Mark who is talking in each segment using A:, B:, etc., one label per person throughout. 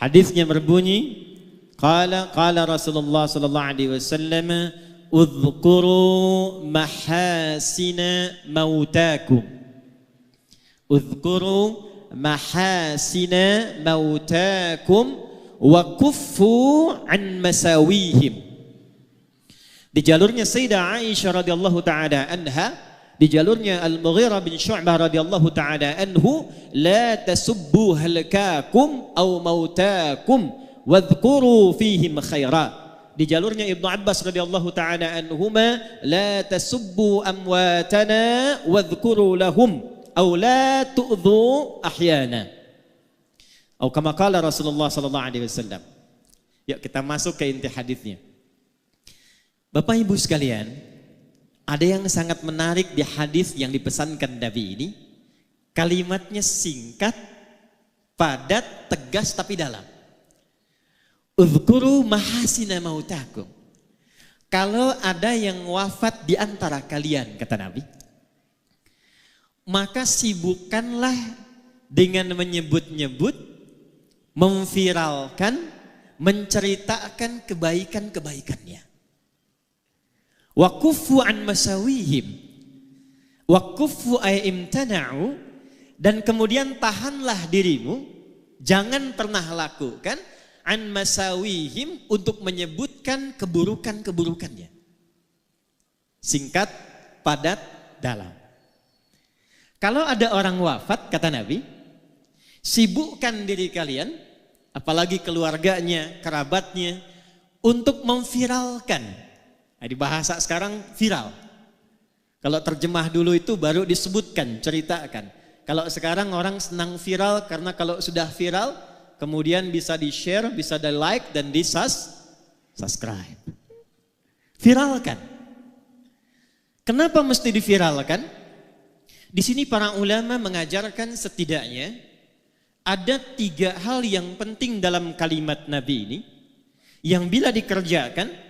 A: Hadisnya berbunyi, qala Rasulullah sallallahu alaihi wasallam, "Udhkuru mahasina mautakum." Udhkuru mahasina mautakum wa kuffu an masawihim. Di jalurnya Sayyidah Aisyah radhiyallahu taala anha, di jalurnya Al-Mughirah bin Syu'bah radhiyallahu taala anhu, la tasubbu halakakum aw mautakum wadhkuru fihim khaira. Di jalurnya Ibnu Abbas radhiyallahu taala anhuma, la tasubbu amwatana wadhkuru lahum aw la tu'dhu ahyana. Atau kama qala Rasulullah sallallahu alaihi wasallam. Yuk kita masuk ke inti hadisnya. Bapak Ibu sekalian, ada yang sangat menarik di hadis yang dipesankan Nabi ini. Kalimatnya singkat, padat, tegas tapi dalam. Uzkuru mahasina mautakum. Kalau ada yang wafat di antara kalian, kata Nabi, maka sibukkanlah dengan menyebut-nyebut, memviralkan, menceritakan kebaikan-kebaikannya. Wa kuffu an masawihim. Wa kuffu ay imtana'u, dan kemudian tahanlah dirimu, jangan pernah lakukan an masawihim, untuk menyebutkan keburukan-keburukannya. Singkat, padat, dalam. Kalau ada orang wafat, kata Nabi, sibukkan diri kalian, apalagi keluarganya, kerabatnya, untuk memviralkan. Nah, di bahasa sekarang viral. Kalau terjemah dulu itu baru disebutkan, ceritakan. Kalau sekarang orang senang viral karena kalau sudah viral kemudian bisa di-share, bisa di-like dan di-subscribe. Viralkan. Kenapa mesti diviralkan? Di sini para ulama mengajarkan setidaknya ada 3 hal yang penting dalam kalimat Nabi ini, yang bila dikerjakan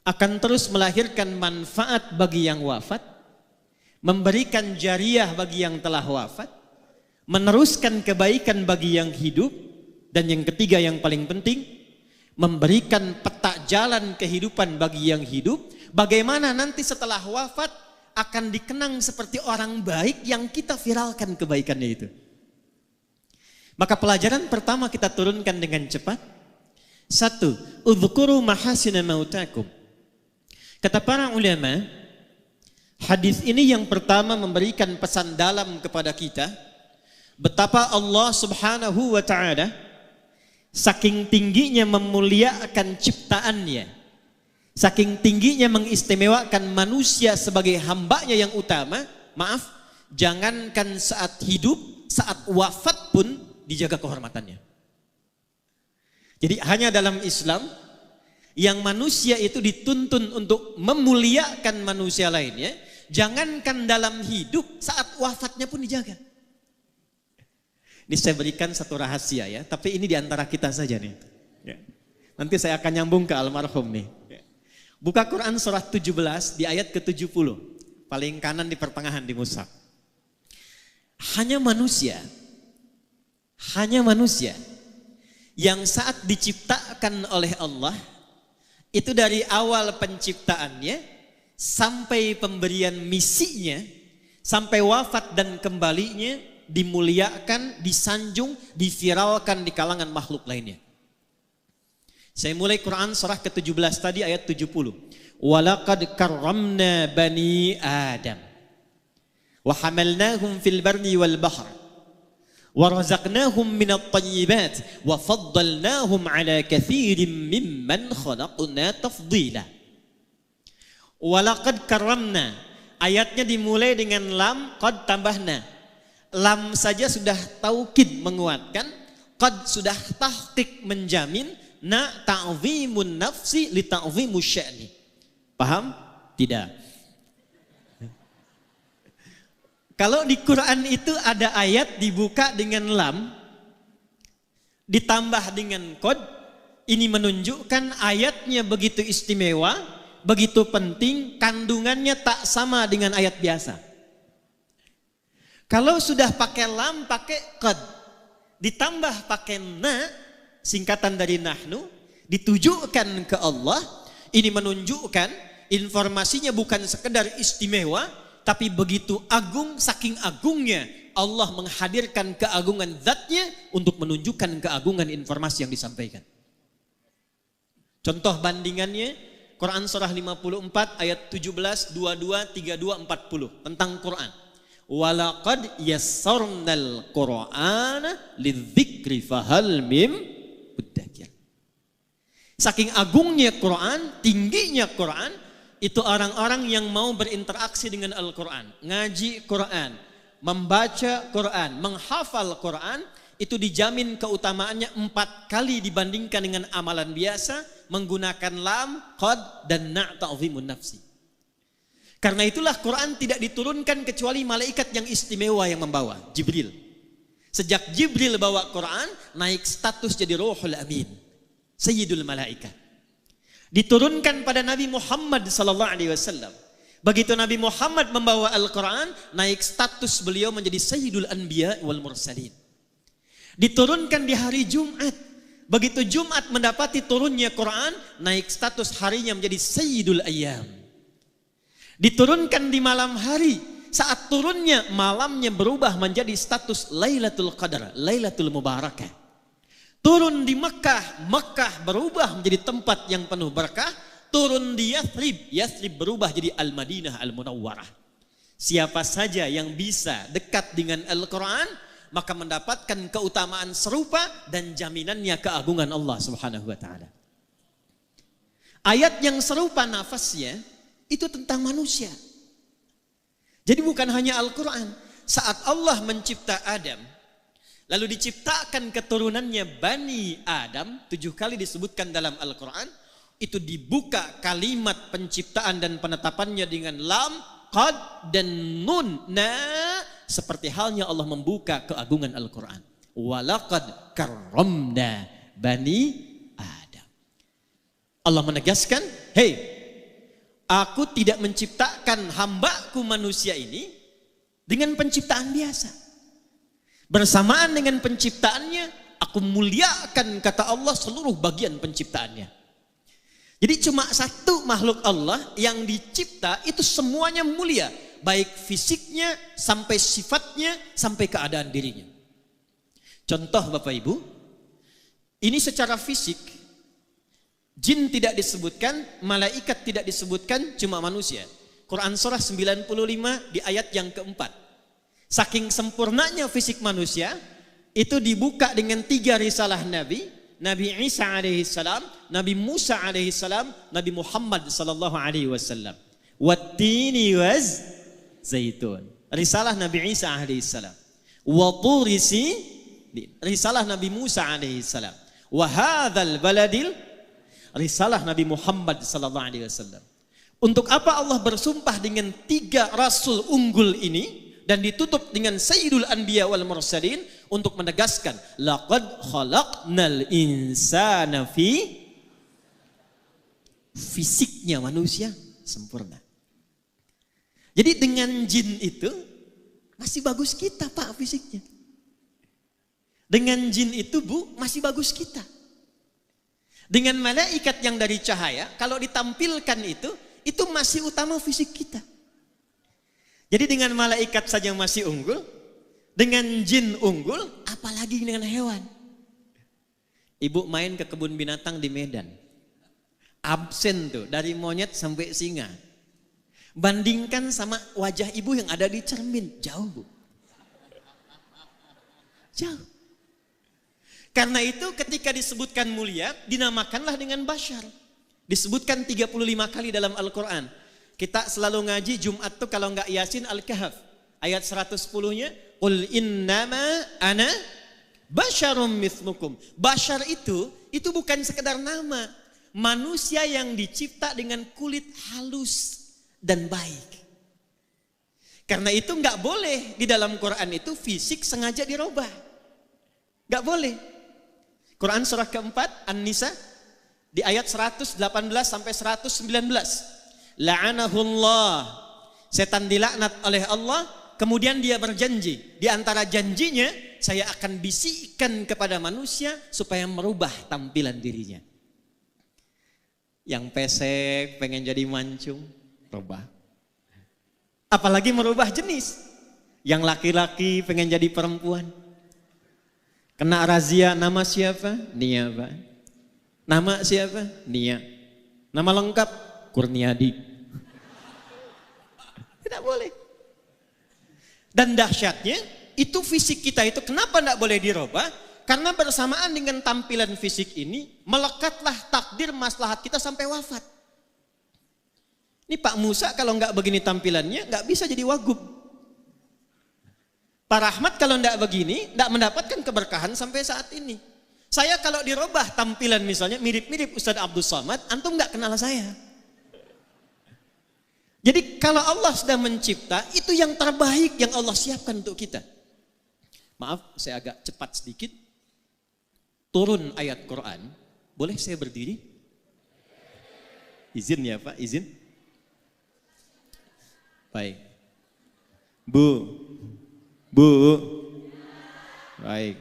A: akan terus melahirkan manfaat bagi yang wafat, memberikan jariah bagi yang telah wafat, meneruskan kebaikan bagi yang hidup, dan yang ketiga yang paling penting, memberikan peta jalan kehidupan bagi yang hidup, bagaimana nanti setelah wafat akan dikenang seperti orang baik yang kita viralkan kebaikannya itu. Maka pelajaran pertama kita turunkan dengan cepat. 1, udhkuru mahasina mautakum. Kata para ulama, hadis ini yang pertama memberikan pesan dalam kepada kita, betapa Allah Subhanahu wa ta'ala saking tingginya memuliakan ciptaannya, saking tingginya mengistimewakan manusia sebagai hambanya yang utama. Maaf, jangankan saat hidup, saat wafat pun dijaga kehormatannya. Jadi hanya dalam Islam yang manusia itu dituntun untuk memuliakan manusia lainnya, jangankan dalam hidup, saat wafatnya pun dijaga. Ini saya berikan satu rahasia ya, tapi ini diantara kita saja nih. Ya. Nanti saya akan nyambung ke almarhum nih. Ya. Buka Quran surah 17 di ayat ke-70, paling kanan di pertengahan di mushaf. Hanya manusia yang saat diciptakan oleh Allah, itu dari awal penciptaannya sampai pemberian misinya, sampai wafat dan kembalinya, dimuliakan, disanjung, diviralkan di kalangan makhluk lainnya. Saya mulai Quran surah ke-17 tadi ayat 70. Walaqad karramna bani Adam wa hamalnahum fil barri wal bahr وَرَزَقْنَاهُمْ مِنَ الطَّيِّبَاتِ وَفَضَّلْنَاهُمْ عَلَى كَثِيرٍ مِّمَّنْ خَلَقْنَا تَفْضِيلًا. وَلَقَدْ كَرَّمْنَا, ayatnya dimulai dengan lam, qad tambahna. Lam saja sudah taukid menguatkan, qad sudah tahqiq menjamin, na ta'zimun nafsi li ta'zimus sya'ni. Paham? Tidak. Kalau di Quran itu ada ayat dibuka dengan lam, ditambah dengan qad, ini menunjukkan ayatnya begitu istimewa, begitu penting, kandungannya tak sama dengan ayat biasa. Kalau sudah pakai lam, pakai qad, ditambah pakai na, singkatan dari nahnu, ditujukan ke Allah. Ini menunjukkan informasinya bukan sekedar istimewa, tapi begitu agung, saking agungnya Allah menghadirkan keagungan zatnya untuk menunjukkan keagungan informasi yang disampaikan. Contoh bandingannya Quran surah 54 ayat 17, 22, 32, 40 tentang Quran. Walaqad yassarnal Qur'ana lidzikri fahal mim muddakir. Saking agungnya Quran, tingginya Quran, itu orang-orang yang mau berinteraksi dengan Al-Quran, ngaji Quran, membaca Quran, menghafal Quran, itu dijamin keutamaannya 4 kali dibandingkan dengan amalan biasa menggunakan lam, qad, dan na' ta'zimun nafsi. Karena itulah Quran tidak diturunkan kecuali malaikat yang istimewa yang membawa, Jibril. Sejak Jibril bawa Quran, naik status jadi Ruhul Amin, Sayyidul Malaikat. Diturunkan pada Nabi Muhammad SAW. Begitu Nabi Muhammad membawa Al-Quran, naik status beliau menjadi Sayyidul Anbiya wal Mursalin. Diturunkan di hari Jumat. Begitu Jumat mendapati turunnya Quran, naik status harinya menjadi Sayyidul Ayyam. Diturunkan di malam hari, saat turunnya malamnya berubah menjadi status Lailatul Qadar, Lailatul Mubarakah. Turun di Mekah, Mekah berubah menjadi tempat yang penuh berkah. Turun di Yathrib, Yathrib berubah jadi Al-Madinah Al-Munawwarah. Siapa saja yang bisa dekat dengan Al-Quran, maka mendapatkan keutamaan serupa dan jaminannya keagungan Allah Subhanahu wa taala. Ayat yang serupa nafasnya itu tentang manusia. Jadi bukan hanya Al-Quran. Saat Allah mencipta Adam, lalu diciptakan keturunannya Bani Adam, 7 kali disebutkan dalam Al-Quran, itu dibuka kalimat penciptaan dan penetapannya dengan lam, qad, dan nun. Nah, seperti halnya Allah membuka keagungan Al-Quran. Walaqad karramna Bani Adam. Allah menegaskan, hei, aku tidak menciptakan hambaku manusia ini dengan penciptaan biasa. Bersamaan dengan penciptaannya, aku muliakan, kata Allah, seluruh bagian penciptaannya. Jadi cuma satu makhluk Allah yang dicipta itu semuanya mulia. Baik fisiknya, sampai sifatnya, sampai keadaan dirinya. Contoh Bapak Ibu, ini secara fisik, jin tidak disebutkan, malaikat tidak disebutkan, cuma manusia. Quran surah 95 di ayat yang keempat. Saking sempurnanya fisik manusia, itu dibuka dengan 3 risalah Nabi. Nabi Isa alaihi salam, Nabi Musa alaihi salam, Nabi Muhammad sallallahu alaihi wasallam. Wattini waz zaitun. Risalah Nabi Isa alaihi salam. Wa turi sinin. Risalah Nabi Musa alaihi salam. Wa hadzal baladil. Risalah Nabi Muhammad sallallahu alaihi wasallam. Untuk apa Allah bersumpah dengan 3 rasul unggul ini dan ditutup dengan Sayyidul Anbiya wal Mursalin untuk menegaskan laqad khalaqnal insana fi, fisiknya manusia sempurna. Jadi dengan jin itu masih bagus kita Pak fisiknya. Dengan jin itu Bu masih bagus kita. Dengan malaikat yang dari cahaya kalau ditampilkan itu masih utama fisik kita. Jadi dengan malaikat saja masih unggul, dengan jin unggul, apalagi dengan hewan. Ibu main ke kebun binatang di Medan. Absen tuh, dari monyet sampai singa. Bandingkan sama wajah ibu yang ada di cermin, jauh Bu. Jauh. Karena itu ketika disebutkan mulia, dinamakanlah dengan bashar. Disebutkan 35 kali dalam Al-Quran. Kita selalu ngaji Jumat tuh kalau enggak Yasin Al-Kahf. Ayat 110-nya, qul innama ana basyarum mithlukum. Bashar itu bukan sekedar nama. Manusia yang dicipta dengan kulit halus dan baik. Karena itu enggak boleh di dalam Quran itu fisik sengaja dirubah. Enggak boleh. Quran surah keempat An-Nisa di ayat 118 sampai 119. La'anahullah, setan dilaknat oleh Allah. Kemudian dia berjanji, di antara janjinya saya akan bisikkan kepada manusia supaya merubah tampilan dirinya. Yang pesek pengen jadi mancung, rubah. Apalagi merubah jenis. Yang laki-laki pengen jadi perempuan. Kena razia, nama siapa? Nia, Pak. Nama siapa? Nia. Nama lengkap? Kurniadi. Tidak boleh. Dan dahsyatnya, itu fisik kita itu kenapa tidak boleh dirubah? Karena bersamaan dengan tampilan fisik ini, melekatlah takdir maslahat kita sampai wafat. Ini Pak Musa kalau nggak begini tampilannya, nggak bisa jadi wagub. Pak Rahmat kalau nggak begini, nggak mendapatkan keberkahan sampai saat ini. Saya kalau dirubah tampilan misalnya mirip-mirip Ustadz Abdul Somad, antum nggak kenal saya. Jadi kalau Allah sudah mencipta, itu yang terbaik yang Allah siapkan untuk kita. Maaf, saya agak cepat sedikit. Turun ayat Quran. Boleh saya berdiri? Izin ya Pak, izin. Baik. Bu. Baik.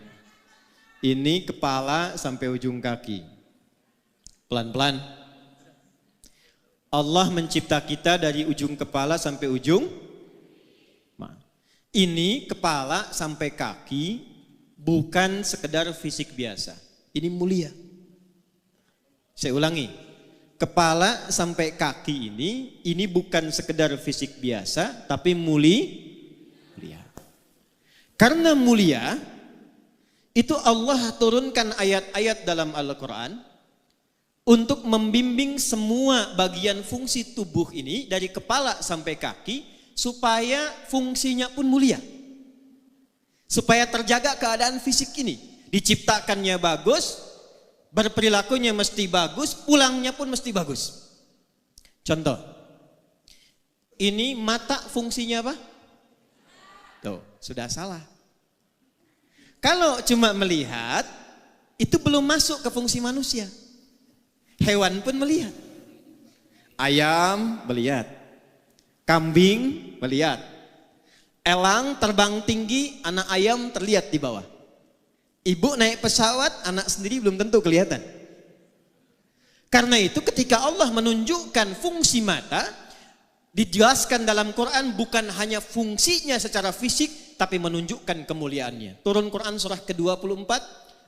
A: Ini kepala sampai ujung kaki. Pelan-pelan. Allah mencipta kita dari ujung kepala sampai ujung. Ini kepala sampai kaki bukan sekedar fisik biasa. Ini mulia. Saya ulangi. Kepala sampai kaki ini bukan sekedar fisik biasa, tapi mulia. Karena mulia, itu Allah turunkan ayat-ayat dalam Al-Quran untuk membimbing semua bagian fungsi tubuh ini dari kepala sampai kaki supaya fungsinya pun mulia. Supaya terjaga keadaan fisik ini. Diciptakannya bagus, berperilakunya mesti bagus, pulangnya pun mesti bagus. Contoh, ini mata fungsinya apa? Tuh, sudah salah. Kalau cuma melihat, itu belum masuk ke fungsi manusia. Hewan pun melihat. Ayam melihat. Kambing melihat. Elang terbang tinggi, anak ayam terlihat di bawah. Ibu naik pesawat, anak sendiri belum tentu kelihatan. Karena itu ketika Allah menunjukkan fungsi mata, dijelaskan dalam Quran bukan hanya fungsinya secara fisik, tapi menunjukkan kemuliaannya. Turun Quran surah ke-24,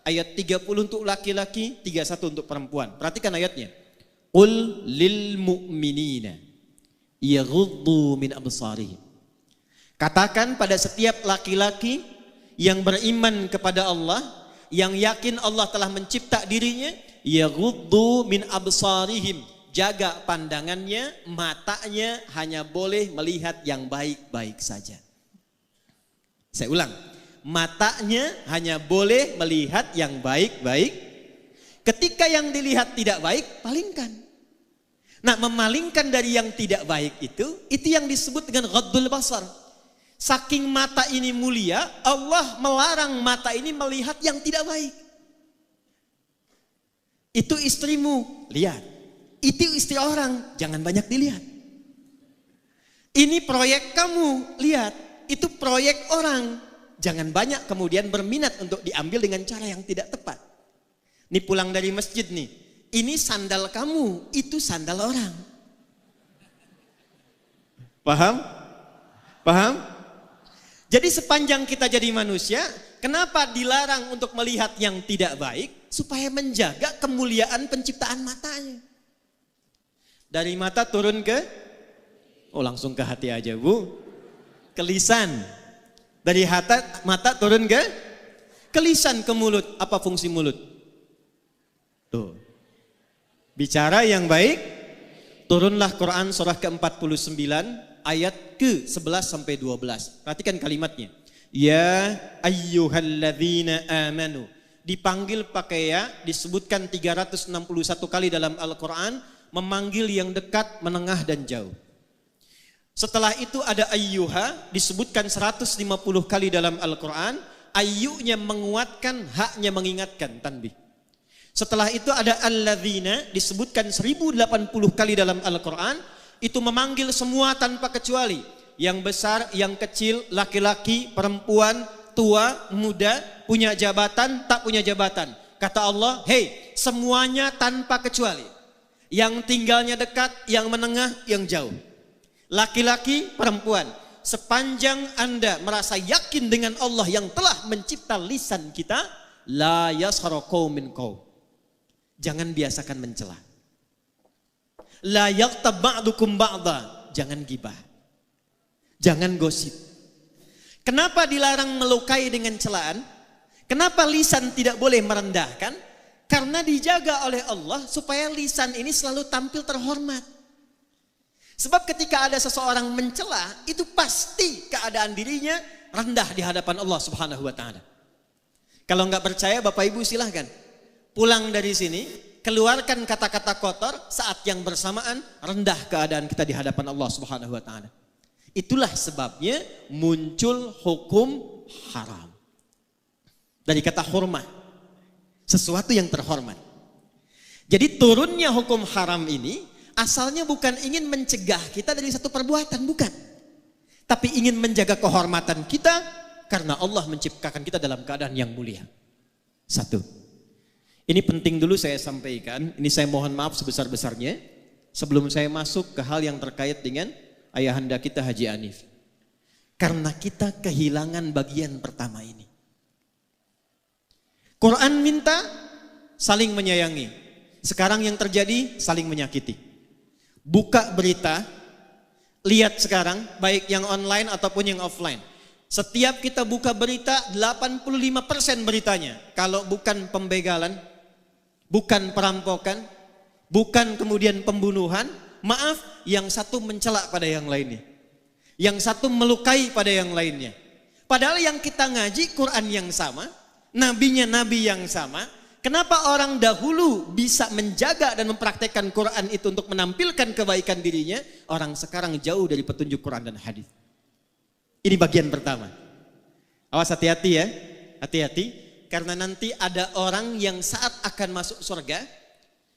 A: ayat 30 untuk laki-laki, 31 untuk perempuan. Perhatikan ayatnya. Qul lil mu'minina yaghuddu min absarihim. Katakan pada setiap laki-laki yang beriman kepada Allah, yang yakin Allah telah mencipta dirinya, yaghuddu min absarihim. Jaga pandangannya, matanya hanya boleh melihat yang baik-baik saja. Saya ulang. Matanya hanya boleh melihat yang baik-baik. Ketika yang dilihat tidak baik, palingkan. Nah, memalingkan dari yang tidak baik itu yang disebut dengan ghaddul basar. Saking mata ini mulia, Allah melarang mata ini melihat yang tidak baik. Itu istrimu, lihat. Itu istri orang, jangan banyak dilihat. Ini proyek kamu, lihat. Itu proyek orang. Jangan banyak kemudian berminat untuk diambil dengan cara yang tidak tepat. Ini pulang dari masjid nih. Ini sandal kamu, itu sandal orang. Paham? Paham? Jadi sepanjang kita jadi manusia, kenapa dilarang untuk melihat yang tidak baik? Supaya menjaga kemuliaan penciptaan matanya. Dari mata turun ke? Oh, langsung ke hati aja, Bu. Ke lisan. Dari mata turun ke lisan, ke mulut. Apa fungsi mulut? Tuh. Bicara yang baik. Turunlah Quran surah ke-49 ayat ke-11 sampai 12. Perhatikan kalimatnya. Ya ayyuhalladzina amanu. Dipanggil pakai ya, disebutkan 361 kali dalam Al-Quran, memanggil yang dekat, menengah dan jauh. Setelah itu ada ayyuha, disebutkan 150 kali dalam Al-Quran. Ayyunya menguatkan, haknya mengingatkan, tanbih. Setelah itu ada alladzina, disebutkan 1080 kali dalam Al-Quran. Itu memanggil semua tanpa kecuali. Yang besar, yang kecil, laki-laki, perempuan, tua, muda, punya jabatan, tak punya jabatan. Kata Allah, hei, semuanya tanpa kecuali. Yang tinggalnya dekat, yang menengah, yang jauh. Laki-laki, perempuan. Sepanjang Anda merasa yakin dengan Allah yang telah mencipta lisan kita, la yaskhara qaumin qaum. Jangan biasakan mencela. La yaghtab ba'dukum ba'dha. Jangan gibah. Jangan gosip. Kenapa dilarang melukai dengan celaan? Kenapa lisan tidak boleh merendahkan? Karena dijaga oleh Allah supaya lisan ini selalu tampil terhormat. Sebab ketika ada seseorang mencela, itu pasti keadaan dirinya rendah di hadapan Allah Subhanahu wa taala. Kalau enggak percaya, Bapak Ibu silahkan pulang dari sini, keluarkan kata-kata kotor, saat yang bersamaan rendah keadaan kita di hadapan Allah Subhanahu wa taala. Itulah sebabnya muncul hukum haram. Dari kata hurmah, sesuatu yang terhormat. Jadi turunnya hukum haram ini asalnya bukan ingin mencegah kita dari satu perbuatan, bukan. Tapi ingin menjaga kehormatan kita karena Allah menciptakan kita dalam keadaan yang mulia. Satu. Ini penting dulu saya sampaikan, ini saya mohon maaf sebesar-besarnya sebelum saya masuk ke hal yang terkait dengan ayahanda kita Haji Hanif. Karena kita kehilangan bagian pertama ini. Quran minta saling menyayangi. Sekarang yang terjadi saling menyakiti. Buka berita, lihat sekarang baik yang online ataupun yang offline. Setiap kita buka berita 85% beritanya kalau bukan pembegalan, bukan perampokan, bukan kemudian pembunuhan, maaf, yang satu mencela pada yang lainnya. Yang satu melukai pada yang lainnya. Padahal yang kita ngaji Quran yang sama, nabinya nabi yang sama. Kenapa orang dahulu bisa menjaga dan mempraktekkan Quran itu untuk menampilkan kebaikan dirinya? Orang sekarang jauh dari petunjuk Quran dan hadis. Ini bagian pertama. Awas hati-hati ya, hati-hati. Karena nanti ada orang yang saat akan masuk surga,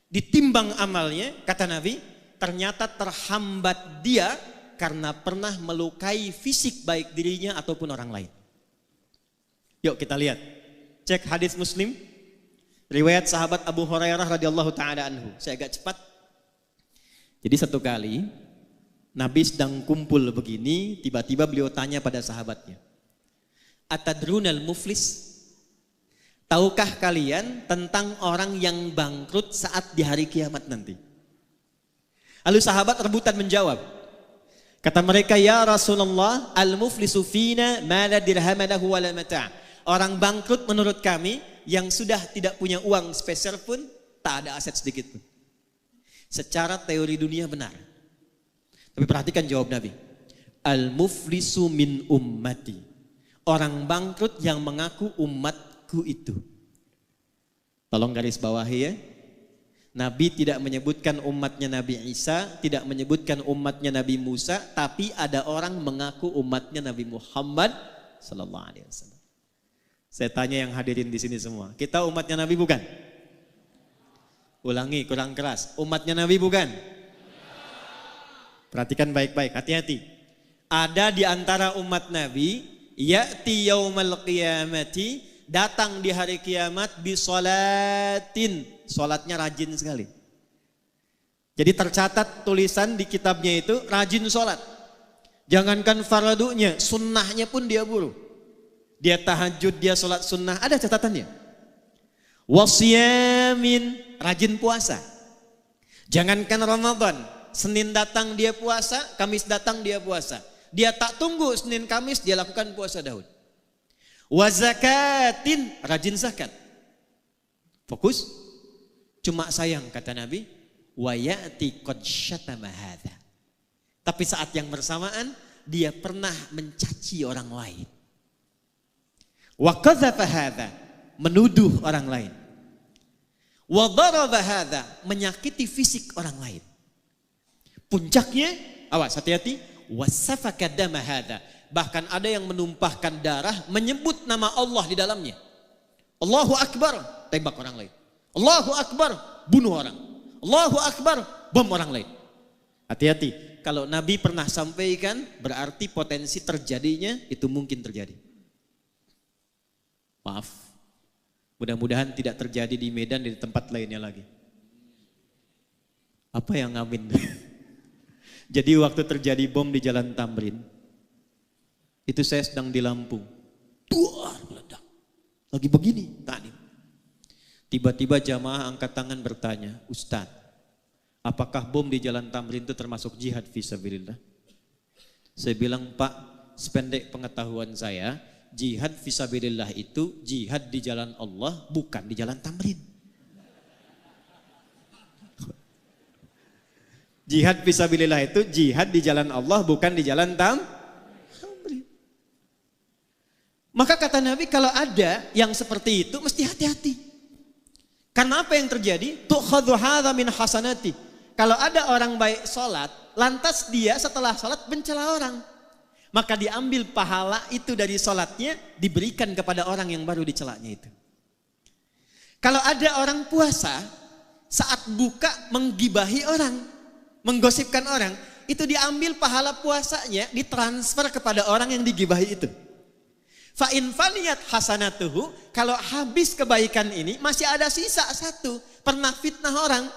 A: ditimbang amalnya, kata Nabi, ternyata terhambat dia karena pernah melukai fisik baik dirinya ataupun orang lain. Yuk kita lihat. Cek hadis Muslim. Riwayat sahabat Abu Hurairah radhiyallahu taala anhu. Saya agak cepat. Jadi satu kali Nabi sedang kumpul begini, tiba-tiba beliau tanya pada sahabatnya, "Atadrunal muflis?" Tahukah kalian tentang orang yang bangkrut saat di hari kiamat nanti? Lalu sahabat rebutan menjawab. Kata mereka, "Ya Rasulullah, al-muflisu fina ma la dirham lahu wa la mata'." Orang bangkrut menurut kami yang sudah tidak punya uang spesial pun, tak ada aset sedikit pun. Secara teori dunia benar. Tapi perhatikan jawab Nabi. Al-muflisu min ummati. Orang bangkrut yang mengaku umatku itu. Tolong garis bawahi ya. Nabi tidak menyebutkan umatnya Nabi Isa, tidak menyebutkan umatnya Nabi Musa, tapi ada orang mengaku umatnya Nabi Muhammad sallallahu alaihi wasallam. Saya tanya yang hadirin di sini semua, kita umatnya Nabi bukan? Ulangi, kurang keras. Umatnya Nabi bukan? Perhatikan baik-baik, hati-hati. Ada di antara umat Nabi, ya'ti yaumal qiyamati, datang di hari kiamat bisolatin, solatnya rajin sekali. Jadi tercatat tulisan di kitabnya itu rajin solat. Jangankan fardunya, sunnahnya pun dia buru. Dia tahajud, dia sholat sunnah, ada catatannya. Wasyamin, rajin puasa. Jangankan Ramadan, Senin datang dia puasa, Kamis datang dia puasa. Dia tak tunggu Senin Kamis, dia lakukan puasa Daud. Wazakatin, rajin zakat. Fokus. Cuma sayang kata Nabi, wayati qad syatama hadza. Tapi saat yang bersamaan dia pernah mencaci orang lain. Wa qadzafa hadza, menuduh orang lain. Wa daraba hadza, menyakiti fisik orang lain. Puncaknya, awas hati-hati, wasafaka dama hadza, bahkan ada yang menumpahkan darah menyebut nama Allah di dalamnya. Allahu Akbar, tembak orang lain. Allahu Akbar, bunuh orang. Allahu Akbar, bom orang lain. Hati-hati, kalau Nabi pernah sampaikan berarti potensi terjadinya itu mungkin terjadi. Maaf, mudah-mudahan tidak terjadi di Medan dan di tempat lainnya lagi. Apa yang amin? Jadi waktu terjadi bom di Jalan Tamrin, itu saya sedang di Lampung. Duar meledak. Lagi begini, tadi. Tiba-tiba jamaah angkat tangan bertanya, Ustaz, apakah bom di Jalan Tamrin itu termasuk jihad fisabilillah? Saya bilang, Pak, sependek pengetahuan saya, jihad fisabilillah itu jihad di jalan Allah, bukan di Jalan Tamrin. Jihad fisabilillah itu jihad di jalan Allah, bukan di Jalan Tamrin. Maka kata Nabi, kalau ada yang seperti itu mesti hati-hati. Karena apa yang terjadi? Tu'khadhu hadza min hasanati. Kalau ada orang baik sholat, lantas dia setelah sholat mencela orang, maka diambil pahala itu dari sholatnya, diberikan kepada orang yang baru dicelanya itu. Kalau ada orang puasa, saat buka menggibahi orang, menggosipkan orang, itu diambil pahala puasanya, ditransfer kepada orang yang digibahi itu. Fa in faniyat hasanatuhu, kalau habis kebaikan ini masih ada sisa satu, pernah fitnah orang,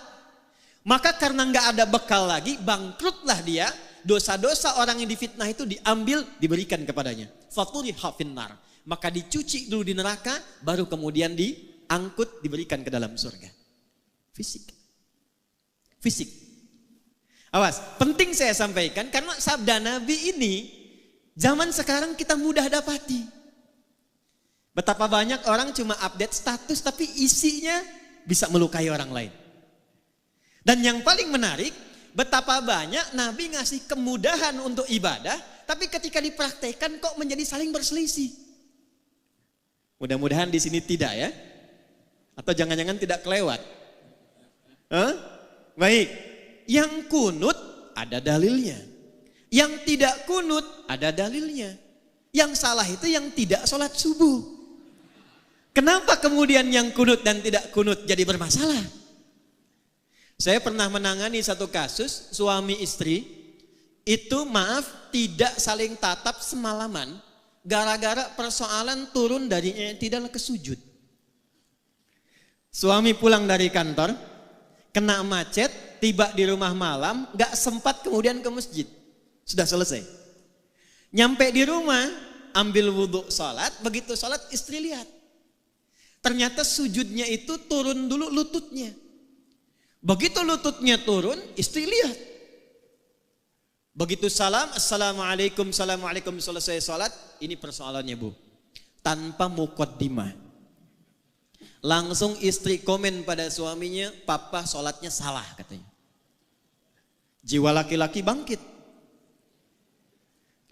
A: maka karena nggak ada bekal lagi, bangkrutlah dia. Dosa-dosa orang yang difitnah itu diambil, diberikan kepadanya. Faturiha finnar, maka dicuci dulu di neraka, baru kemudian diangkut, diberikan ke dalam surga. Fisik. Awas, penting saya sampaikan karena sabda Nabi ini zaman sekarang kita mudah dapati. Betapa banyak orang cuma update status tapi isinya bisa melukai orang lain. Dan yang paling menarik, betapa banyak Nabi ngasih kemudahan untuk ibadah, tapi ketika dipraktekkan kok menjadi saling berselisih. Mudah-mudahan di sini tidak ya. Atau jangan-jangan tidak kelewat. Baik, yang kunut ada dalilnya. Yang tidak kunut ada dalilnya. Yang salah itu yang tidak sholat subuh. Kenapa kemudian yang kunut dan tidak kunut jadi bermasalah? Saya pernah menangani satu kasus suami istri itu tidak saling tatap semalaman gara-gara persoalan turun dari i'tidal ke sujud. Suami pulang dari kantor, kena macet, tiba di rumah malam, gak sempat kemudian ke masjid. Sudah selesai. Nyampe di rumah, ambil wudhu sholat, begitu sholat istri lihat. Ternyata sujudnya itu turun dulu lututnya. Begitu lututnya turun, istri lihat. Begitu salam, assalamualaikum, assalamualaikum, selesai sholat, ini persoalannya Bu. Tanpa muqaddimah. Langsung istri komen pada suaminya, papa sholatnya salah katanya. Jiwa laki-laki bangkit.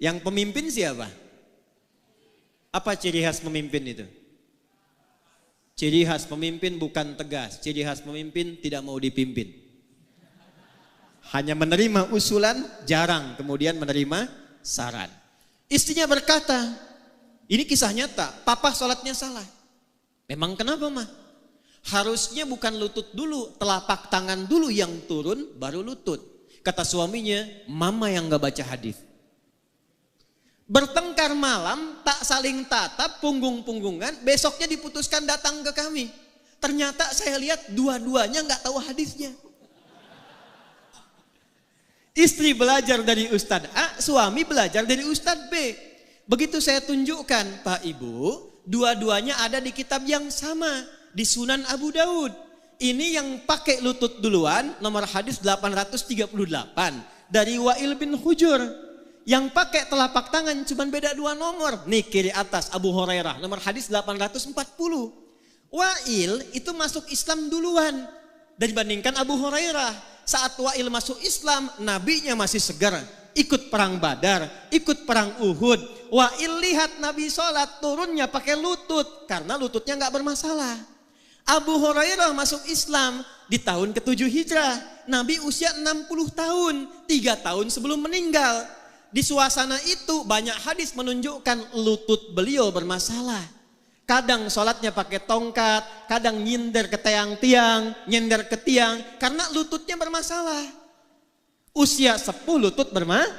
A: Yang pemimpin siapa? Apa ciri khas pemimpin itu? Ciri khas pemimpin bukan tegas, ciri khas pemimpin tidak mau dipimpin. Hanya menerima usulan, jarang kemudian menerima saran. Istrinya berkata, ini kisah nyata, papa sholatnya salah. Memang kenapa mah? Harusnya bukan lutut dulu, telapak tangan dulu yang turun, baru lutut. Kata suaminya, mama yang gak baca hadis. Bertengkar malam, tak saling tatap, punggung-punggungan, besoknya diputuskan datang ke kami. Ternyata saya lihat dua-duanya gak tahu hadisnya. Istri belajar dari Ustadz A, suami belajar dari Ustadz B. Begitu saya tunjukkan, Pak Ibu, dua-duanya ada di kitab yang sama, di Sunan Abu Daud. Ini yang pakai lutut duluan, nomor hadis 838, dari Wa'il bin Hujur. Yang pakai telapak tangan cuma beda 2 nomor. Nih kiri atas Abu Hurairah nomor hadis 840. Wa'il itu masuk Islam duluan dibandingkan Abu Hurairah. Saat Wa'il masuk Islam, nabinya masih segar. Ikut perang Badar, ikut perang Uhud. Wa'il lihat Nabi sholat, turunnya pakai lutut karena lututnya nggak bermasalah. Abu Hurairah masuk Islam di tahun ke-7 Hijrah. Nabi usia 60 tahun, 3 tahun sebelum meninggal. Di suasana itu banyak hadis menunjukkan lutut beliau bermasalah. Kadang sholatnya pakai tongkat, kadang nyindir ke tiang-tiang, nyindir ke tiang karena lututnya bermasalah. Usia sepuh lutut bermasalah.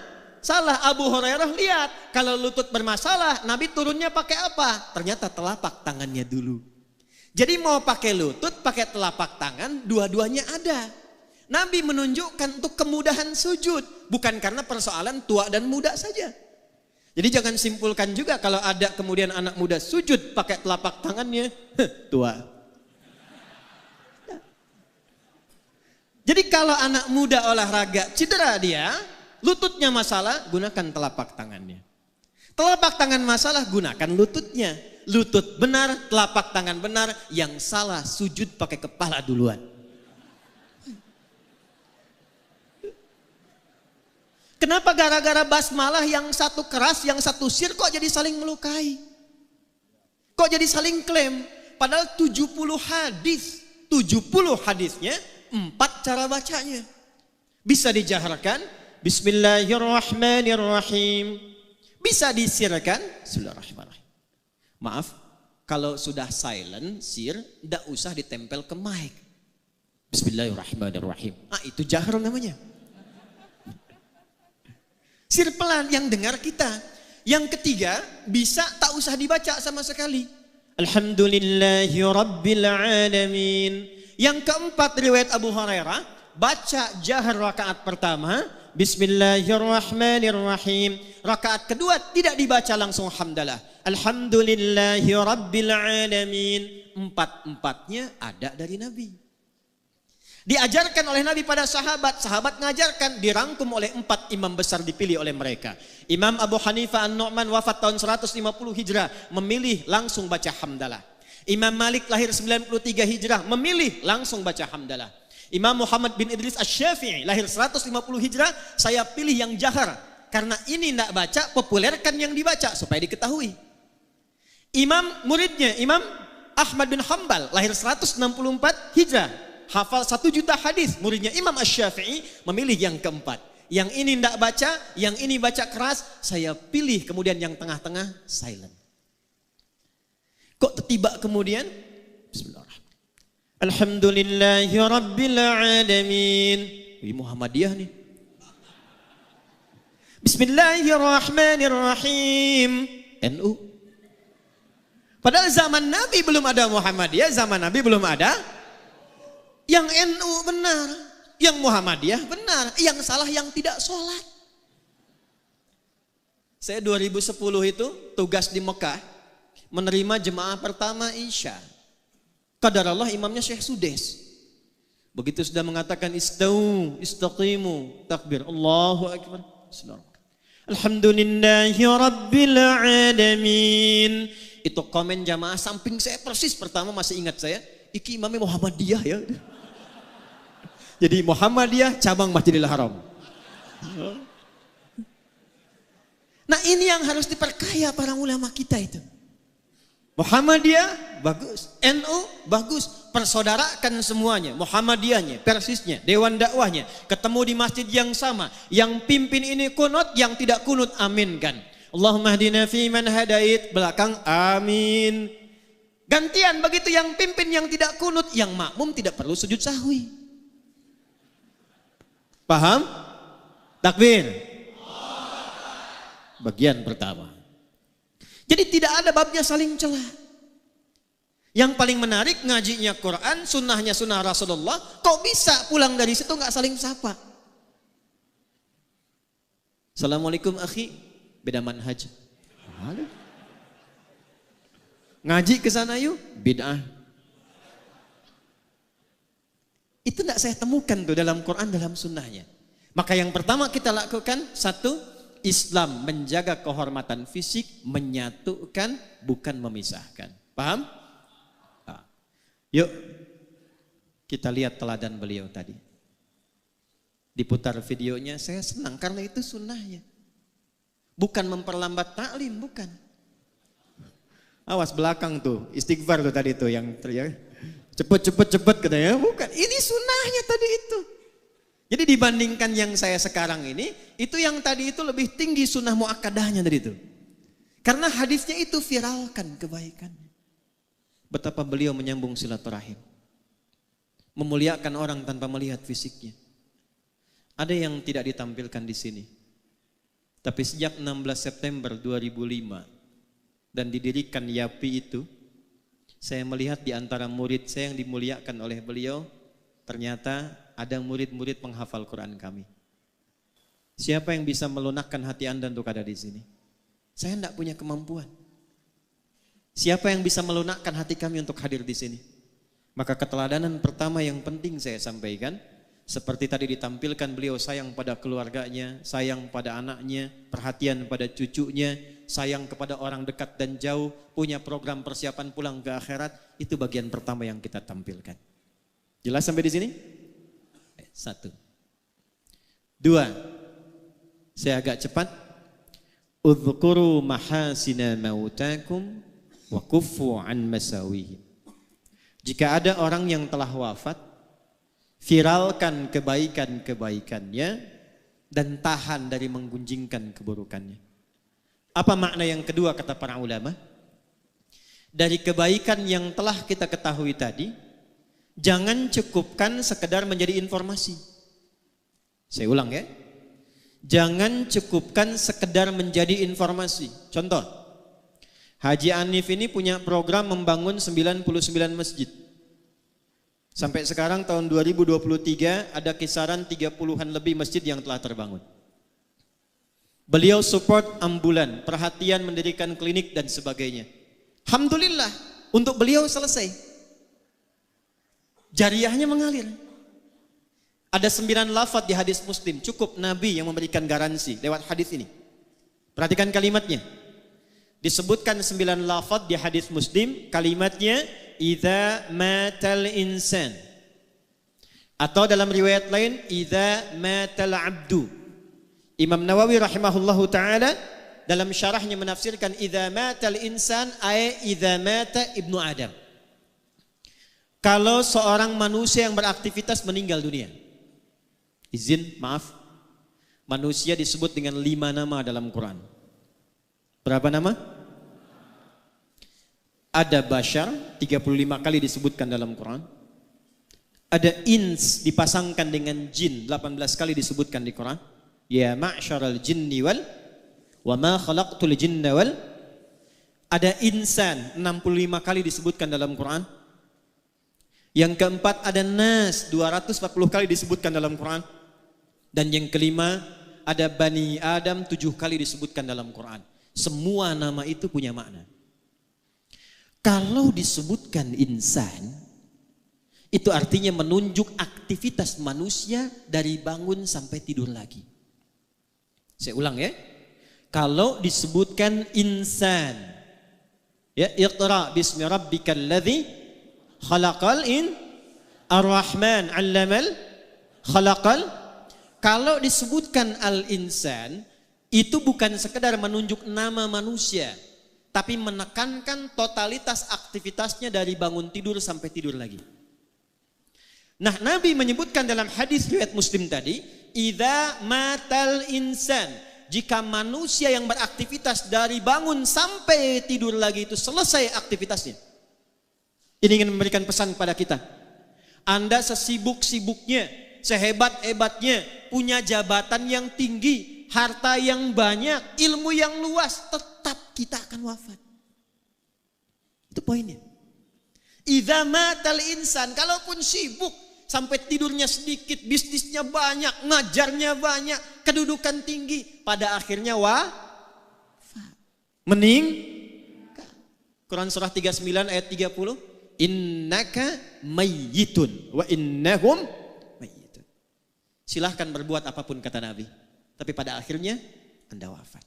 A: Salah. Abu Hurairah lihat, kalau lutut bermasalah, Nabi turunnya pakai apa? Ternyata telapak tangannya dulu. Jadi mau pakai lutut, pakai telapak tangan, dua-duanya ada. Nabi menunjukkan untuk kemudahan sujud, bukan karena persoalan tua dan muda saja. Jadi jangan simpulkan juga kalau ada kemudian anak muda sujud pakai telapak tangannya, tua. Jadi kalau anak muda olahraga cedera dia, lututnya masalah, gunakan telapak tangannya. Telapak tangan masalah, gunakan lututnya. Lutut benar, telapak tangan benar, yang salah sujud pakai kepala duluan. Kenapa gara-gara basmalah yang satu keras, yang satu sir kok jadi saling melukai? Kok jadi saling klaim? Padahal 70 hadis. 70 hadisnya 4 cara bacanya. Bisa dijaharkan, Bismillahirrahmanirrahim. Bisa disirkan, Bismillahirrahmanirrahim. Maaf, kalau sudah silent, sir, tidak usah ditempel ke mic. Bismillahirrahmanirrahim. Itu jahar namanya. Sir pelan yang dengar kita. Yang ketiga, bisa tak usah dibaca sama sekali. Alhamdulillahi Rabbil Alamin. Yang keempat, riwayat Abu Hurairah, baca jahar rakaat pertama, Bismillahirrahmanirrahim. Rakaat kedua tidak dibaca langsung hamdalah. Alhamdulillahi Rabbil Alamin. Empat-empatnya ada dari Nabi. Diajarkan oleh Nabi pada sahabat. Sahabat ngajarkan, dirangkum oleh 4 imam besar dipilih oleh mereka. Imam Abu Hanifah An-Nu'man wafat tahun 150 Hijrah. Memilih langsung baca hamdalah. Imam Malik lahir 93 Hijrah. Memilih langsung baca hamdalah. Imam Muhammad bin Idris Asy-Syafi'i lahir 150 Hijrah. Saya pilih yang jahar. Karena ini tidak baca, populerkan yang dibaca supaya diketahui. Imam muridnya, Imam Ahmad bin Hanbal lahir 164 Hijrah. Hafal 1 juta hadis, muridnya Imam Asy-Syafi'i, memilih yang keempat. Yang ini tidak baca, yang ini baca keras, saya pilih kemudian yang tengah-tengah silent. Kok tiba kemudian? Bismillahirrahmanirrahim. Alhamdulillahi Rabbil Alamin. Ini Muhammadiyah nih. Bismillahirrahmanirrahim. NU. Padahal zaman Nabi belum ada Muhammadiyah, zaman Nabi belum ada. Yang NU benar, yang Muhammadiyah benar, yang salah yang tidak sholat. Saya 2010 itu tugas di Mekah, menerima jemaah pertama Isya. Qadarullah imamnya Syekh Sudes. Begitu sudah mengatakan istau, istaqimu, takbir, Allahu Akbar. Alhamdulillahi Rabbil Alamin. Itu komen jamaah samping saya persis, pertama masih ingat saya, iki imamnya Muhammadiyah ya. Jadi Muhammadiyah cabang Masjidil Haram. Nah ini yang harus diperkaya para ulama kita itu. Muhammadiyah bagus, NU bagus, persaudarakan semuanya, Muhammadiyahnya, persisnya, dewan dakwahnya, ketemu di masjid yang sama, yang pimpin ini kunut, yang tidak kunut aminkan. Allahumma hdina fi man hadait, belakang amin. Gantian begitu yang pimpin yang tidak kunut, yang makmum tidak perlu sujud sahwi. Paham? Takbir. Bagian pertama. Jadi tidak ada babnya saling celah. Yang paling menarik ngajinya Quran, sunnahnya sunnah Rasulullah. Kok bisa pulang dari situ nggak saling sapa? Assalamualaikum akhi, beda manhaj. Ngaji ke sana yuk, bid'ah. Itu tidak saya temukan tuh dalam Quran, dalam sunnahnya. Maka yang pertama kita lakukan, satu, Islam menjaga kehormatan fisik, menyatukan, bukan memisahkan. Paham? Nah. Yuk, kita lihat teladan beliau tadi. Diputar videonya, saya senang karena itu sunnahnya. Bukan memperlambat taklim, bukan. Awas belakang tuh, istighfar tuh tadi tuh yang teriak. Cepet katanya, bukan. Ini sunnahnya tadi itu. Jadi dibandingkan yang saya sekarang ini, itu yang tadi itu lebih tinggi sunnah muakkadahnya dari itu. Karena hadisnya itu viralkan kebaikannya. Betapa beliau menyambung silaturahim. Memuliakan orang tanpa melihat fisiknya. Ada yang tidak ditampilkan di sini. Tapi sejak 16 September 2005 dan didirikan YAPI itu, saya melihat di antara murid saya yang dimuliakan oleh beliau, ternyata ada murid-murid penghafal Quran kami. Siapa yang bisa melunakkan hati Anda untuk ada di sini? Saya tidak punya kemampuan. Siapa yang bisa melunakkan hati kami untuk hadir di sini? Maka keteladanan pertama yang penting saya sampaikan, seperti tadi ditampilkan, beliau sayang pada keluarganya, sayang pada anaknya, perhatian pada cucunya, sayang kepada orang dekat dan jauh, punya program persiapan pulang ke akhirat. Itu bagian pertama yang kita tampilkan. Jelas sampai di sini? 1. 2. Saya agak cepat. Udhkuru mahasina mautakum wa kuffu an masawihim. Jika ada orang yang telah wafat, viralkan kebaikan-kebaikannya dan tahan dari menggunjingkan keburukannya. Apa makna yang kedua kata para ulama? Dari kebaikan yang telah kita ketahui tadi, jangan cukupkan sekedar menjadi informasi. Saya ulang ya. Jangan cukupkan sekedar menjadi informasi. Contoh, Haji Anif ini punya program membangun 99 masjid. Sampai sekarang tahun 2023 ada kisaran 30-an lebih masjid yang telah terbangun. Beliau support ambulan, perhatian mendirikan klinik dan sebagainya. Alhamdulillah, untuk beliau selesai. Jariahnya mengalir. Ada 9 lafaz di hadis Muslim, cukup Nabi yang memberikan garansi lewat hadis ini. Perhatikan kalimatnya. Disebutkan 9 lafaz di hadis Muslim, kalimatnya idza matal insan. Atau dalam riwayat lain idza matal abdu. Imam Nawawi rahimahullahu taala dalam syarahnya menafsirkan idza matal insan ay idza mata ibnu Adam. Kalau seorang manusia yang beraktivitas meninggal dunia. Maaf. Manusia disebut dengan 5 nama dalam Quran. Berapa nama? Ada bashar 35 kali disebutkan dalam Quran. Ada ins dipasangkan dengan jin 18 kali disebutkan di Quran. Ya ma'syaral jinni wal wa ma khalaqtul jinna wal. Ada insan 65 kali disebutkan dalam Quran. Yang keempat ada nas 240 kali disebutkan dalam Quran. Dan yang kelima ada Bani Adam 7 kali disebutkan dalam Quran. Semua nama itu punya makna. Kalau disebutkan insan, itu artinya menunjuk aktivitas manusia dari bangun sampai tidur lagi. Saya ulang ya. Kalau disebutkan insan, ya iqra bismi rabbikal ladzi khalaqal ar-rahman 'allamal khalaqal. Kalau disebutkan al-insan, itu bukan sekedar menunjuk nama manusia, tapi menekankan totalitas aktivitasnya dari bangun tidur sampai tidur lagi. Nah, Nabi menyebutkan dalam hadis riwayat Muslim tadi, idza matal insan, jika manusia yang beraktivitas dari bangun sampai tidur lagi itu selesai aktivitasnya. Ini ingin memberikan pesan kepada kita. Anda sesibuk-sibuknya, sehebat-hebatnya, punya jabatan yang tinggi, harta yang banyak, ilmu yang luas, tetap kita akan wafat. Itu poinnya. Idza matal insan, kalaupun sibuk sampai tidurnya sedikit, bisnisnya banyak, ngajarnya banyak, kedudukan tinggi, pada akhirnya wafat. Meninggal. Quran surah 39 ayat 30, innaka mayyitun wa innahum mayyitun. Silahkan berbuat apapun kata Nabi, tapi pada akhirnya Anda wafat.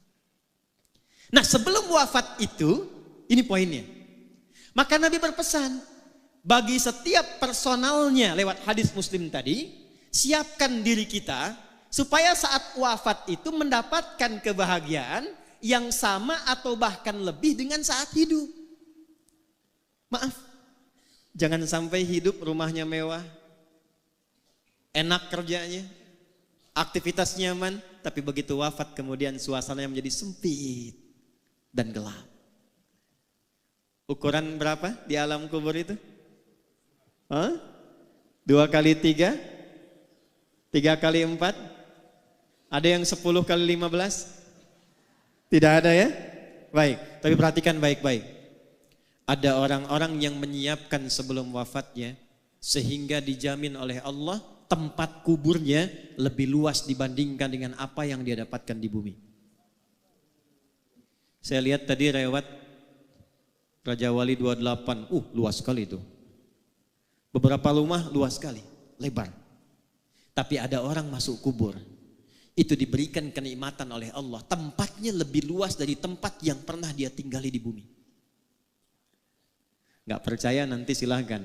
A: Nah, sebelum wafat itu, ini poinnya. Maka Nabi berpesan, bagi setiap personalnya lewat hadis Muslim tadi, siapkan diri kita supaya saat wafat itu mendapatkan kebahagiaan yang sama atau bahkan lebih dengan saat hidup. Maaf, jangan sampai hidup rumahnya mewah, enak kerjanya, aktivitas nyaman, tapi begitu wafat kemudian suasananya menjadi sempit dan gelap. Ukuran berapa di alam kubur itu? 2 kali 3, 3 kali 4, ada yang 10 kali 15, Tidak ada ya? Baik, tapi perhatikan baik-baik. Ada orang-orang yang menyiapkan sebelum wafatnya sehingga dijamin oleh Allah tempat kuburnya lebih luas dibandingkan dengan apa yang dia dapatkan di bumi. Saya lihat tadi lewat Raja Wali 28, luas sekali itu. Beberapa rumah luas sekali, lebar. Tapi ada orang masuk kubur, itu diberikan kenikmatan oleh Allah. Tempatnya lebih luas dari tempat yang pernah dia tinggali di bumi. Gak percaya nanti silahkan.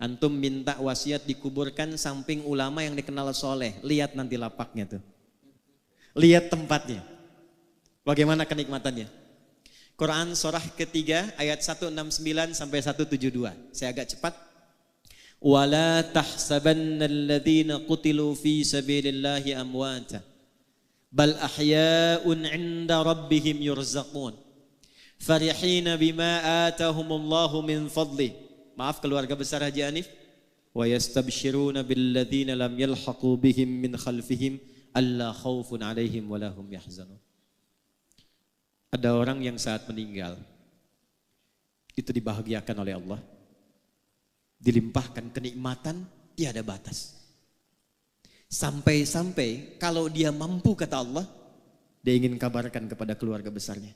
A: Antum minta wasiat dikuburkan samping ulama yang dikenal soleh. Lihat nanti lapaknya tuh. Lihat tempatnya. Bagaimana kenikmatannya. Quran surah ketiga ayat 169 sampai 172. Saya agak cepat. Wala tahsabanna alladhina qutilu fi sabilillahi amwata bal ahya'un 'inda rabbihim yurzaqun farihina bima atahumullahu min fadli. Maaf keluarga besar Haji Hanif. Wa yastabshiruna billadzina lam yalhaqu bihim min khalfihim alla khaufun 'alaihim wa lahum yahzanun. Ada orang yang saat meninggal itu dibahagiakan oleh Allah. Dilimpahkan kenikmatan tiada batas. Sampai-sampai kalau dia mampu kata Allah, dia ingin kabarkan kepada keluarga besarnya.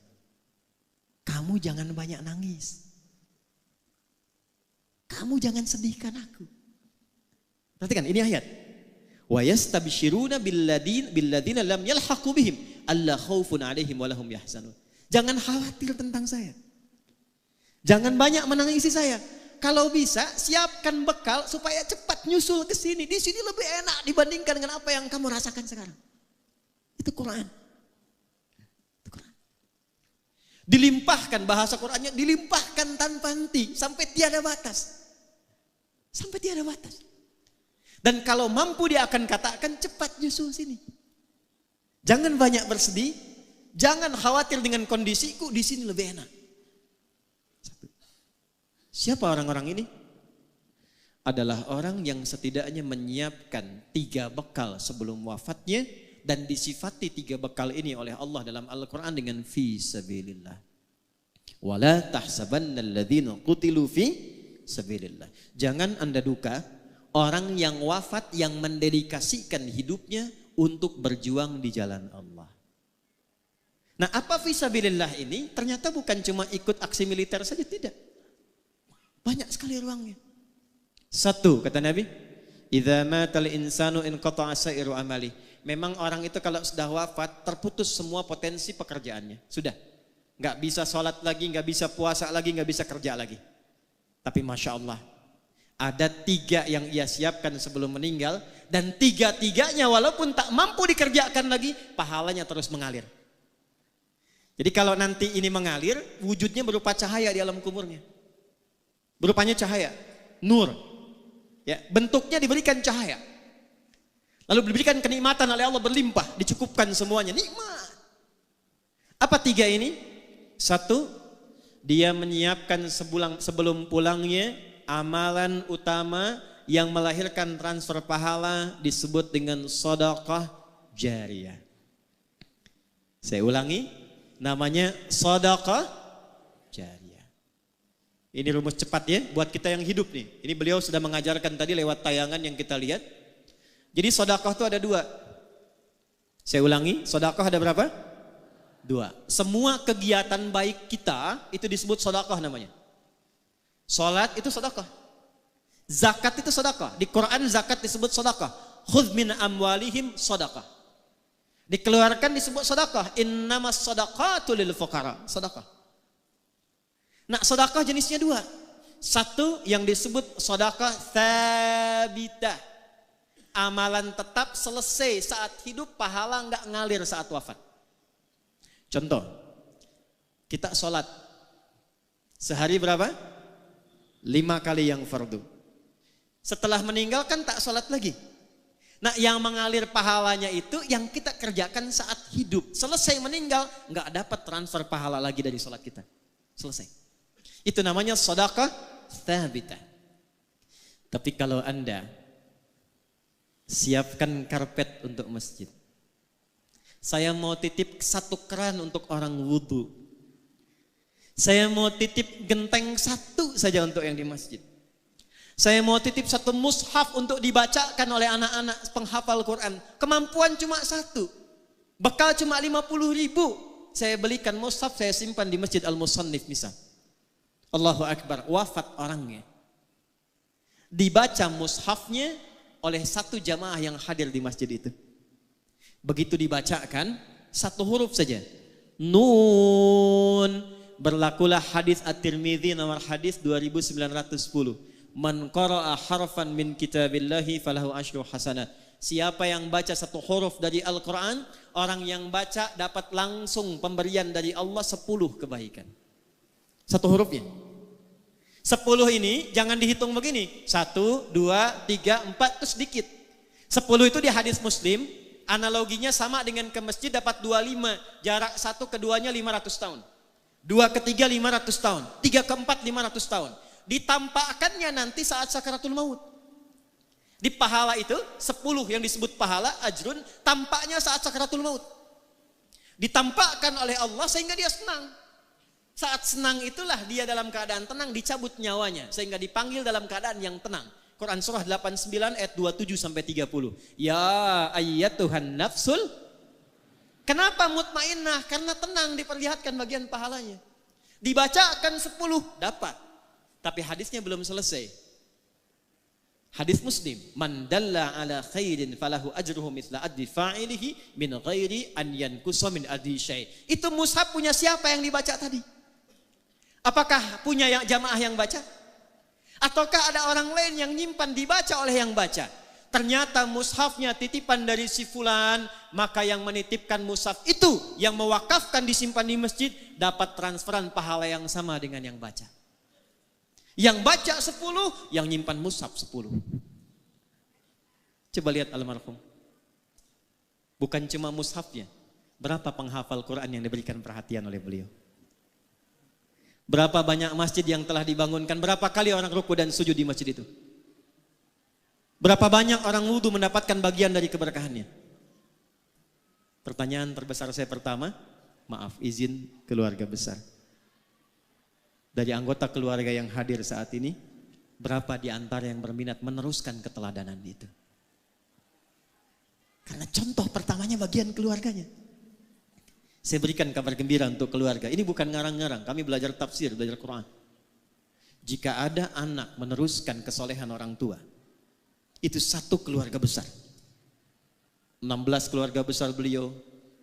A: Kamu jangan banyak nangis. Kamu jangan sedihkan aku. Perhatikan ini ayat. Wa yastabshiruna billadzina lam yalhaqu bihim alla khaufun 'alaihim wa lahum yahzanun. Jangan khawatir tentang saya. Jangan banyak menangisi saya. Kalau bisa siapkan bekal supaya cepat nyusul ke sini. Di sini lebih enak dibandingkan dengan apa yang kamu rasakan sekarang. Itu Quran. Itu Quran. Dilimpahkan bahasa Qurannya, dilimpahkan tanpa henti sampai tiada batas. Sampai tiada batas. Dan kalau mampu dia akan katakan cepat nyusul sini. Jangan banyak bersedih. Jangan khawatir dengan kondisiku, di sini lebih enak. Siapa orang-orang ini? Adalah orang yang setidaknya menyiapkan 3 bekal sebelum wafatnya dan disifati 3 bekal ini oleh Allah dalam Al-Quran dengan fi sabilillah. Wala tahsabanna alladhina qutilu fi sabilillah. Jangan Anda duka orang yang wafat yang mendedikasikan hidupnya untuk berjuang di jalan Allah. Nah, apa fisabilillah ini? Ternyata bukan cuma ikut aksi militer saja, tidak. Banyak sekali ruangnya. 1, kata Nabi, idza matal insanu inqata'a sa'iru amali. Memang orang itu kalau sudah wafat terputus semua potensi pekerjaannya. Sudah. Enggak bisa sholat lagi, enggak bisa puasa lagi, enggak bisa kerja lagi. Tapi Masya Allah, ada 3 yang ia siapkan sebelum meninggal, dan 3-tiganya walaupun tak mampu dikerjakan lagi, pahalanya terus mengalir. Jadi kalau nanti ini mengalir, wujudnya berupa cahaya di alam kuburnya. Berupanya cahaya, nur. Ya, bentuknya diberikan cahaya. Lalu diberikan kenikmatan oleh Allah berlimpah, dicukupkan semuanya, nikmat. Apa 3 ini? 1, dia menyiapkan sebelum pulangnya amalan utama yang melahirkan transfer pahala disebut dengan sedekah jariyah. Saya ulangi. Namanya sedekah jariyah. Ini rumus cepat ya buat kita yang hidup nih. Ini beliau sudah mengajarkan tadi lewat tayangan yang kita lihat. Jadi sedekah itu ada 2. Saya ulangi, sedekah ada berapa? 2. Semua kegiatan baik kita itu disebut sedekah namanya. Salat itu sedekah. Zakat itu sedekah. Di Quran zakat disebut sedekah. Khudz min amwalihim sedekah. Dikeluarkan disebut sedekah. Innamas shadaqatu lil fuqara. Sedekah. Nah, sedekah jenisnya 2. 1 yang disebut sedekah tsabitah. Amalan tetap selesai saat hidup, pahala enggak ngalir saat wafat. Contoh, kita sholat sehari berapa? 5 kali yang fardu. Setelah meninggal kan tak sholat lagi. Nah, yang mengalir pahalanya itu yang kita kerjakan saat hidup. Selesai meninggal, nggak dapat transfer pahala lagi dari sholat kita. Selesai. Itu namanya sedekah tsabitah. Tapi kalau Anda siapkan karpet untuk masjid, Saya mau titip 1 keran untuk orang wudhu. Saya mau titip genteng 1 saja untuk yang di masjid. Saya mau titip 1 mushaf untuk dibacakan oleh anak-anak penghafal Quran. Kemampuan cuma 1. Bekal cuma 50.000. Saya belikan mushaf, saya simpan di Masjid Al-Musannif misal. Allahu Akbar, wafat orangnya. Dibaca mushafnya oleh 1 jamaah yang hadir di masjid itu. Begitu dibacakan 1 huruf saja. Nun. Berlakulah hadis At-Tirmidzi nomor hadis 2910. Man qara'a harfan min kitabillahi falahu asyru hasanat. Siapa yang baca 1 huruf dari Al-Quran, orang yang baca dapat langsung pemberian dari Allah 10 kebaikan. 1 hurufnya. 10 ini jangan dihitung begini. 1, 2, 3, 4 terus sedikit. 10 itu di hadis Muslim, analoginya sama dengan ke masjid dapat 25. Jarak 1 keduanya 500 tahun. 2 ke 3 500 tahun. 3 ke 4 500 tahun. Ditampakkannya nanti saat sakaratul maut. Di pahala itu 10 yang disebut pahala ajrun tampaknya saat sakaratul maut. Ditampakkan oleh Allah sehingga dia senang. Saat senang itulah dia dalam keadaan tenang dicabut nyawanya sehingga dipanggil dalam keadaan yang tenang. Quran surah 89 ayat 27 sampai 30. Ya ayyatuhan nafsul. Kenapa mutmainnah? Karena tenang diperlihatkan bagian pahalanya. Dibacakan 10 dapat. Tapi hadisnya belum selesai. Hadis Muslim, man dalla ala khairin falahu ajruhu mithla addi fa'ilihi min ghairi an yankusa min addi syai'. Itu mushaf punya siapa yang dibaca tadi? Apakah punya jamaah yang baca? Ataukah ada orang lain yang nyimpan dibaca oleh yang baca? Ternyata mushafnya titipan dari si fulan, maka yang menitipkan mushaf itu yang mewakafkan disimpan di masjid dapat transferan pahala yang sama dengan yang baca. Yang baca 10, yang nyimpan mushaf 10. Coba lihat almarhum. Bukan cuma mushafnya. Berapa penghafal Quran yang diberikan perhatian oleh beliau? Berapa banyak masjid yang telah dibangunkan? Berapa kali orang ruku dan sujud di masjid itu? Berapa banyak orang wudu mendapatkan bagian dari keberkahannya? Pertanyaan terbesar saya pertama, maaf izin keluarga besar. Dari anggota keluarga yang hadir saat ini, berapa di antara yang berminat meneruskan keteladanan itu? Karena contoh pertamanya bagian keluarganya. Saya berikan kabar gembira untuk keluarga. Ini bukan ngarang-ngarang, kami belajar tafsir, belajar Quran. Jika ada anak meneruskan kesolehan orang tua, itu 1 keluarga besar. 16 keluarga besar beliau,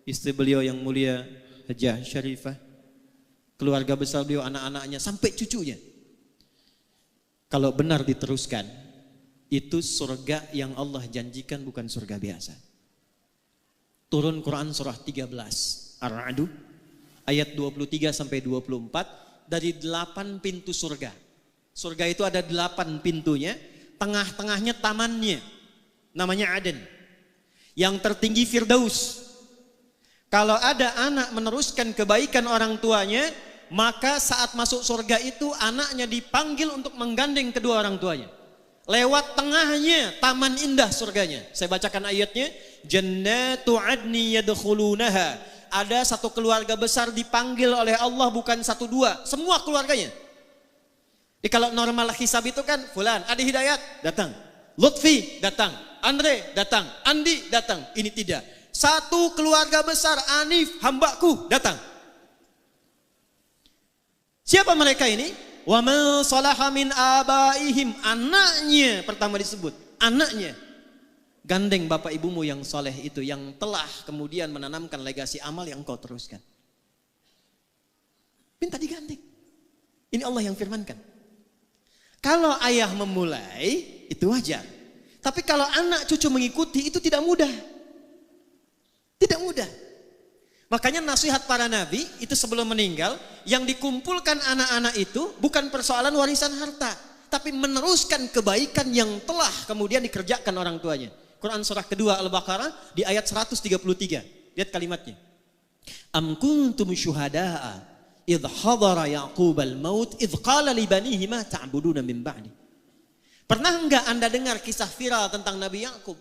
A: istri beliau yang mulia Hajah Syarifah, keluarga besar beliau, anak-anaknya, sampai cucunya. Kalau benar diteruskan, itu surga yang Allah janjikan, bukan surga biasa. Turun Quran surah 13, Ar-Ra'd, ayat 23 sampai 24, dari 8 pintu surga. Surga itu ada 8 pintunya, tengah-tengahnya tamannya, namanya Aden. Yang tertinggi Firdaus. Kalau ada anak meneruskan kebaikan orang tuanya, maka saat masuk surga itu anaknya dipanggil untuk menggandeng kedua orang tuanya. Lewat tengahnya taman indah surganya. Saya bacakan ayatnya. Jannatu adni yadkhulunaha. Ada 1 keluarga besar dipanggil oleh Allah, bukan 1 2, semua keluarganya. Jadi kalau normal hisab itu kan fulan, Adi Hidayat datang, Lutfi datang, Andre datang, Andi datang. Ini tidak. 1 keluarga besar, Anif hambaku datang. Siapa mereka ini? Wa man salaha min abaihim, anaknya pertama disebut, anaknya. Gandeng bapak ibumu yang soleh itu, yang telah kemudian menanamkan legasi amal yang kau teruskan. Minta digandeng. Ini Allah yang firmankan. Kalau ayah memulai, itu wajar. Tapi kalau anak cucu mengikuti, itu tidak mudah. Tidak mudah. Makanya nasihat para nabi itu sebelum meninggal, yang dikumpulkan anak-anak itu bukan persoalan warisan harta, tapi meneruskan kebaikan yang telah kemudian dikerjakan orang tuanya. Quran surah kedua Al-Baqarah di ayat 133. Lihat kalimatnya. Am kuntum syuhada'a idh hadara Ya'qub al-maut idh qala li banihi ma ta'buduna min ba'di. Pernah enggak Anda dengar kisah viral tentang Nabi Yakub?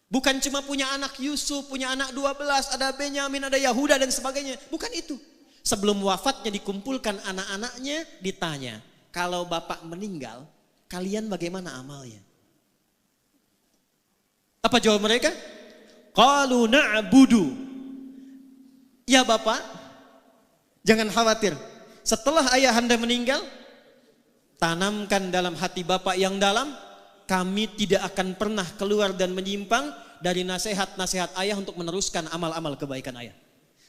A: Bukan cuma punya anak Yusuf, punya anak 12, ada Benyamin, ada Yahuda dan sebagainya. Bukan itu. Sebelum wafatnya dikumpulkan anak-anaknya, ditanya, kalau bapak meninggal, kalian bagaimana amalnya? Apa jawab mereka? Qalu na'budu. Ya bapak, jangan khawatir. Setelah ayahanda meninggal, tanamkan dalam hati bapak yang dalam, kami tidak akan pernah keluar dan menyimpang dari nasihat-nasihat ayah untuk meneruskan amal-amal kebaikan ayah.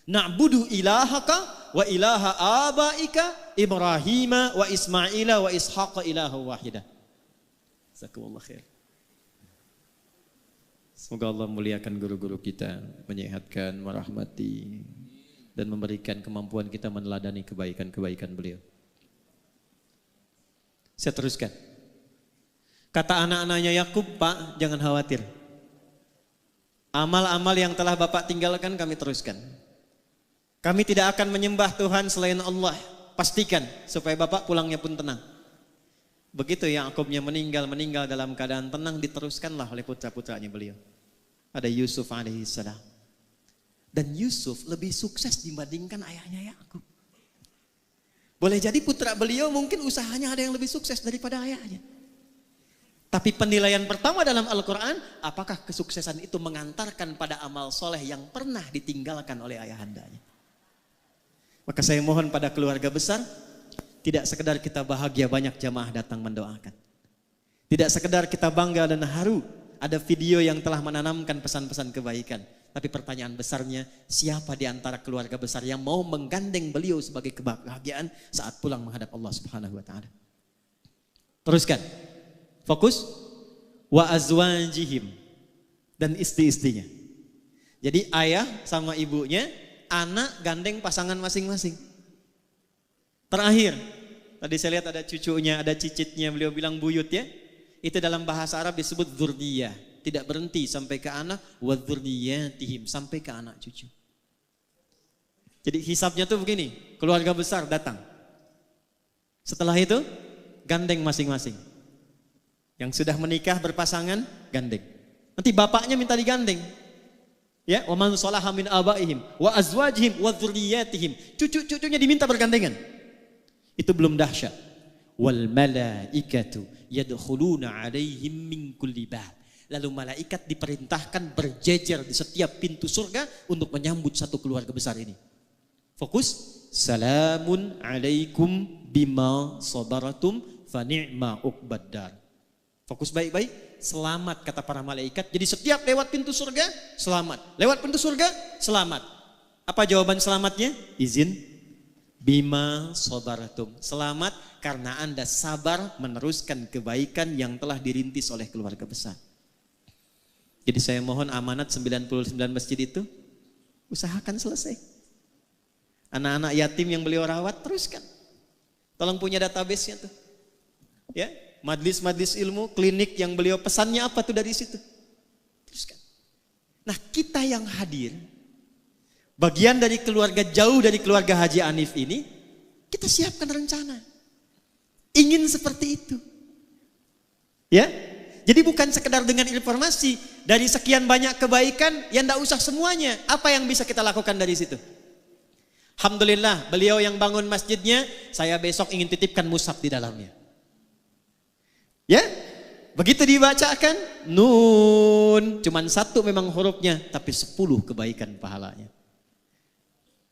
A: Na'budu ilahaka wa ilaha abaika Ibrahim wa Ismaila wa Ishaqa ilaha wahidah. Jazakumullah khair. Semoga Allah muliakan guru-guru kita, menyehatkan, merahmati, dan memberikan kemampuan kita meneladani kebaikan-kebaikan beliau. Saya teruskan. Kata anak-anaknya Yakub, Pak, jangan khawatir. Amal-amal yang telah Bapak tinggalkan kami teruskan. Kami tidak akan menyembah Tuhan selain Allah. Pastikan supaya Bapak pulangnya pun tenang. Begitu Yakubnya meninggal dalam keadaan tenang, diteruskanlah oleh putra-putranya beliau. Ada Yusuf alaihissalam. Dan Yusuf lebih sukses dibandingkan ayahnya Yakub. Boleh jadi putra beliau mungkin usahanya ada yang lebih sukses daripada ayahnya. Tapi penilaian pertama dalam Al-Quran, apakah kesuksesan itu mengantarkan pada amal soleh yang pernah ditinggalkan oleh ayahandanya. Maka saya mohon pada keluarga besar, tidak sekedar kita bahagia banyak jamaah datang mendoakan. Tidak sekedar kita bangga dan haru, ada video yang telah menanamkan pesan-pesan kebaikan. Tapi pertanyaan besarnya, siapa di antara keluarga besar yang mau menggandeng beliau sebagai kebahagiaan saat pulang menghadap Allah Subhanahu wa taala. Teruskan. Fokus wa azwajihim dan istri-istrinya. Jadi ayah sama ibunya, anak gandeng pasangan masing-masing. Terakhir, tadi saya lihat ada cucunya, ada cicitnya, beliau bilang buyut ya. Itu dalam bahasa Arab disebut dzurriyyah. Tidak berhenti sampai ke anak, wa dzurriyyatihim, sampai ke anak cucu. Jadi hisabnya tuh begini, keluarga besar datang. Setelah itu gandeng masing-masing. Yang sudah menikah berpasangan gandeng. Nanti bapaknya minta digandeng. Ya, wa man salaha min abaihim wa azwajihim wa dzurriyyatihim. Cucu-cucunya diminta bergandengan. Itu belum dahsyat. Wal malaikatu yadkhuluna 'alaihim min kulli bab. Lalu malaikat diperintahkan berjejer di setiap pintu surga untuk menyambut satu keluarga besar ini. Fokus, salamun 'alaikum bima sabaratum fa ni'ma uqbaddar. Fokus baik-baik, selamat kata para malaikat. Jadi setiap lewat pintu surga, selamat. Lewat pintu surga, selamat. Apa jawaban selamatnya? Izin. Bima sabaratum. Selamat karena Anda sabar meneruskan kebaikan yang telah dirintis oleh keluarga besar. Jadi saya mohon amanat 99 masjid itu, usahakan selesai. Anak-anak yatim yang beliau rawat, teruskan. Tolong punya database-nya tuh. Ya. Majlis-majlis ilmu, klinik yang beliau pesannya apa tuh dari situ. Teruskan. Nah kita yang hadir, bagian dari keluarga jauh dari keluarga Haji Hanif ini, kita siapkan rencana. Ingin seperti itu. Ya, jadi bukan sekedar dengan informasi, dari sekian banyak kebaikan, yang tidak usah semuanya. Apa yang bisa kita lakukan dari situ? Alhamdulillah, beliau yang bangun masjidnya, saya besok ingin titipkan mushaf di dalamnya. Ya, begitu dibacakan nun, cuman satu memang hurufnya, tapi 10 kebaikan pahalanya.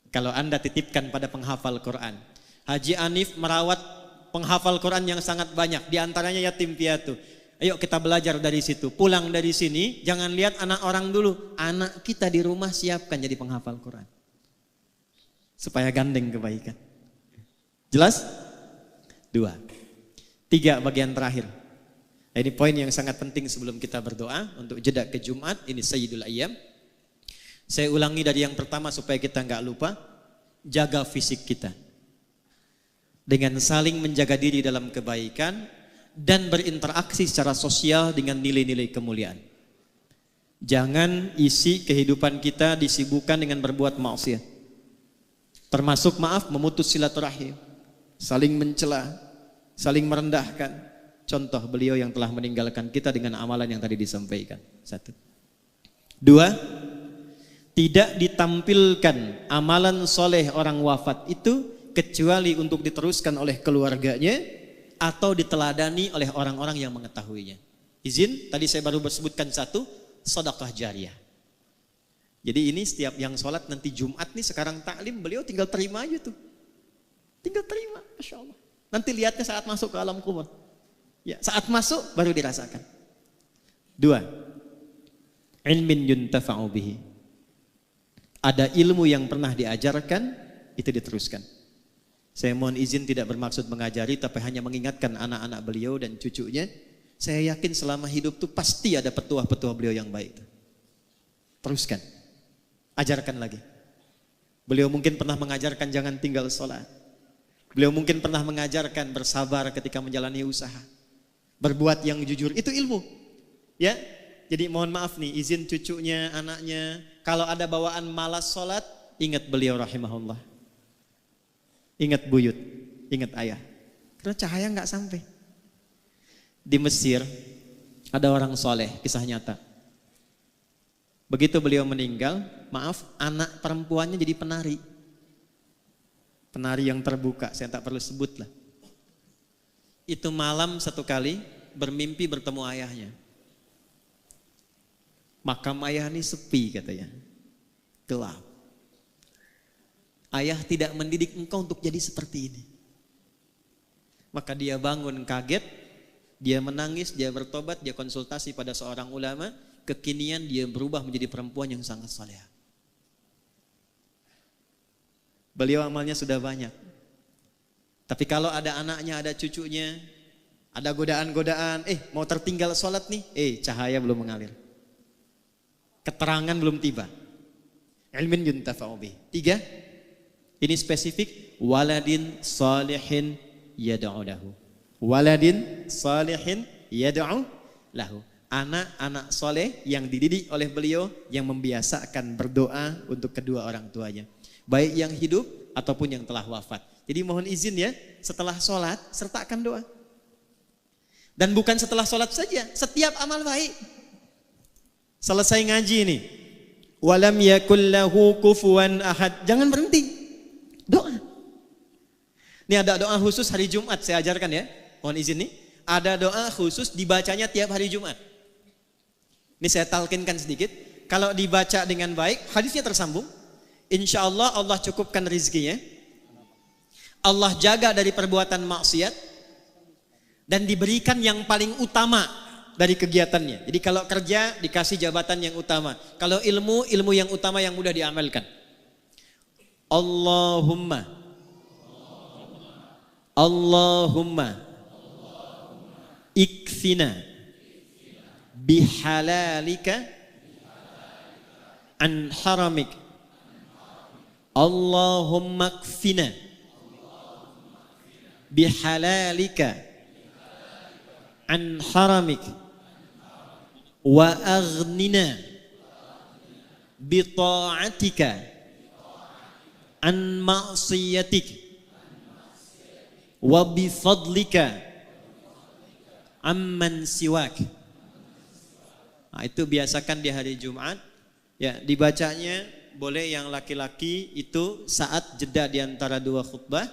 A: Kalau Anda titipkan pada penghafal Quran, Haji Hanif merawat penghafal Quran yang sangat banyak, diantaranya yatim piatu. Ayo kita belajar dari situ. Pulang dari sini, jangan lihat anak orang dulu, anak kita di rumah siapkan jadi penghafal Quran, supaya gandeng kebaikan. Jelas? 2, 3 bagian terakhir. Ini poin yang sangat penting sebelum kita berdoa untuk jeda ke Jumat, ini Sayyidul Ayyam. Saya ulangi dari yang pertama supaya kita nggak lupa, jaga fisik kita. Dengan saling menjaga diri dalam kebaikan dan berinteraksi secara sosial dengan nilai-nilai kemuliaan. Jangan isi kehidupan kita disibukkan dengan berbuat maksiat. Termasuk memutus silaturahim, saling mencela, saling merendahkan. Contoh beliau yang telah meninggalkan kita dengan amalan yang tadi disampaikan. 1. Dua, tidak ditampilkan amalan soleh orang wafat itu kecuali untuk diteruskan oleh keluarganya atau diteladani oleh orang-orang yang mengetahuinya. Izin, tadi saya baru sebutkan satu, sedekah jariyah. Jadi ini setiap yang sholat nanti Jumat nih, sekarang taklim, beliau tinggal terima aja tuh. Tinggal terima, Masya Allah. Nanti lihatnya saat masuk ke alam kubur. Ya, saat masuk baru dirasakan. Dua, ilmin yuntafa'u bihi. Ada ilmu yang pernah diajarkan, itu diteruskan. Saya mohon izin tidak bermaksud mengajari, tapi hanya mengingatkan anak-anak beliau dan cucunya. Saya yakin selama hidup tuh pasti ada petuah-petuah beliau yang baik. Teruskan, ajarkan lagi. Beliau mungkin pernah mengajarkan jangan tinggal sholat. Beliau mungkin pernah mengajarkan bersabar ketika menjalani usaha. Berbuat yang jujur, itu ilmu. Ya, jadi mohon maaf nih, izin cucunya, anaknya, kalau ada bawaan malas sholat, ingat beliau rahimahullah. Ingat buyut, ingat ayah. Karena cahaya nggak sampai. Di Mesir ada orang soleh, kisah nyata. Begitu beliau meninggal, maaf, anak perempuannya jadi penari. Penari yang terbuka, saya tak perlu sebut lah. Itu malam satu kali bermimpi bertemu ayahnya. Makam ayah ini sepi katanya, gelap. Ayah tidak mendidik engkau untuk jadi seperti ini. Maka dia bangun kaget, dia menangis, dia bertobat, dia konsultasi pada seorang ulama. Kekinian dia berubah menjadi perempuan yang sangat saleh. Beliau amalnya sudah banyak. Tapi kalau ada anaknya, ada cucunya, ada godaan-godaan, mau tertinggal sholat nih, cahaya belum mengalir. Keterangan belum tiba. Ilmin yuntafa'u bih. 3, ini spesifik, waladin salihin yad'u lahu. Waladin salihin yad'u lahu. Anak-anak soleh yang dididik oleh beliau, yang membiasakan berdoa untuk kedua orang tuanya. Baik yang hidup ataupun yang telah wafat. Jadi mohon izin ya, setelah sholat sertakan doa. Dan bukan setelah sholat saja, setiap amal baik. Selesai ngaji ini, walam yakul lahu kufuwan ahad. Jangan berhenti, doa. Ini ada doa khusus hari Jumat, saya ajarkan ya. Mohon izin nih, ada doa khusus dibacanya tiap hari Jumat. Ini saya talkinkan sedikit. Kalau dibaca dengan baik, hadisnya tersambung. Insya Allah Allah cukupkan rezekinya. Allah jaga dari perbuatan maksiat. Dan diberikan yang paling utama dari kegiatannya. Jadi kalau kerja dikasih jabatan yang utama. Kalau ilmu, ilmu yang utama yang mudah diamalkan. Allahumma ikfina bihalalika an haramik. Allahumma ikfina bihalalika an haramik wa aghnina bi ta'atika an ma'siyatik wa bi fadlika amman siwak. Nah, itu biasakan di hari Jumat. Ya, dibacanya boleh yang laki-laki itu saat jeda di antara dua khutbah.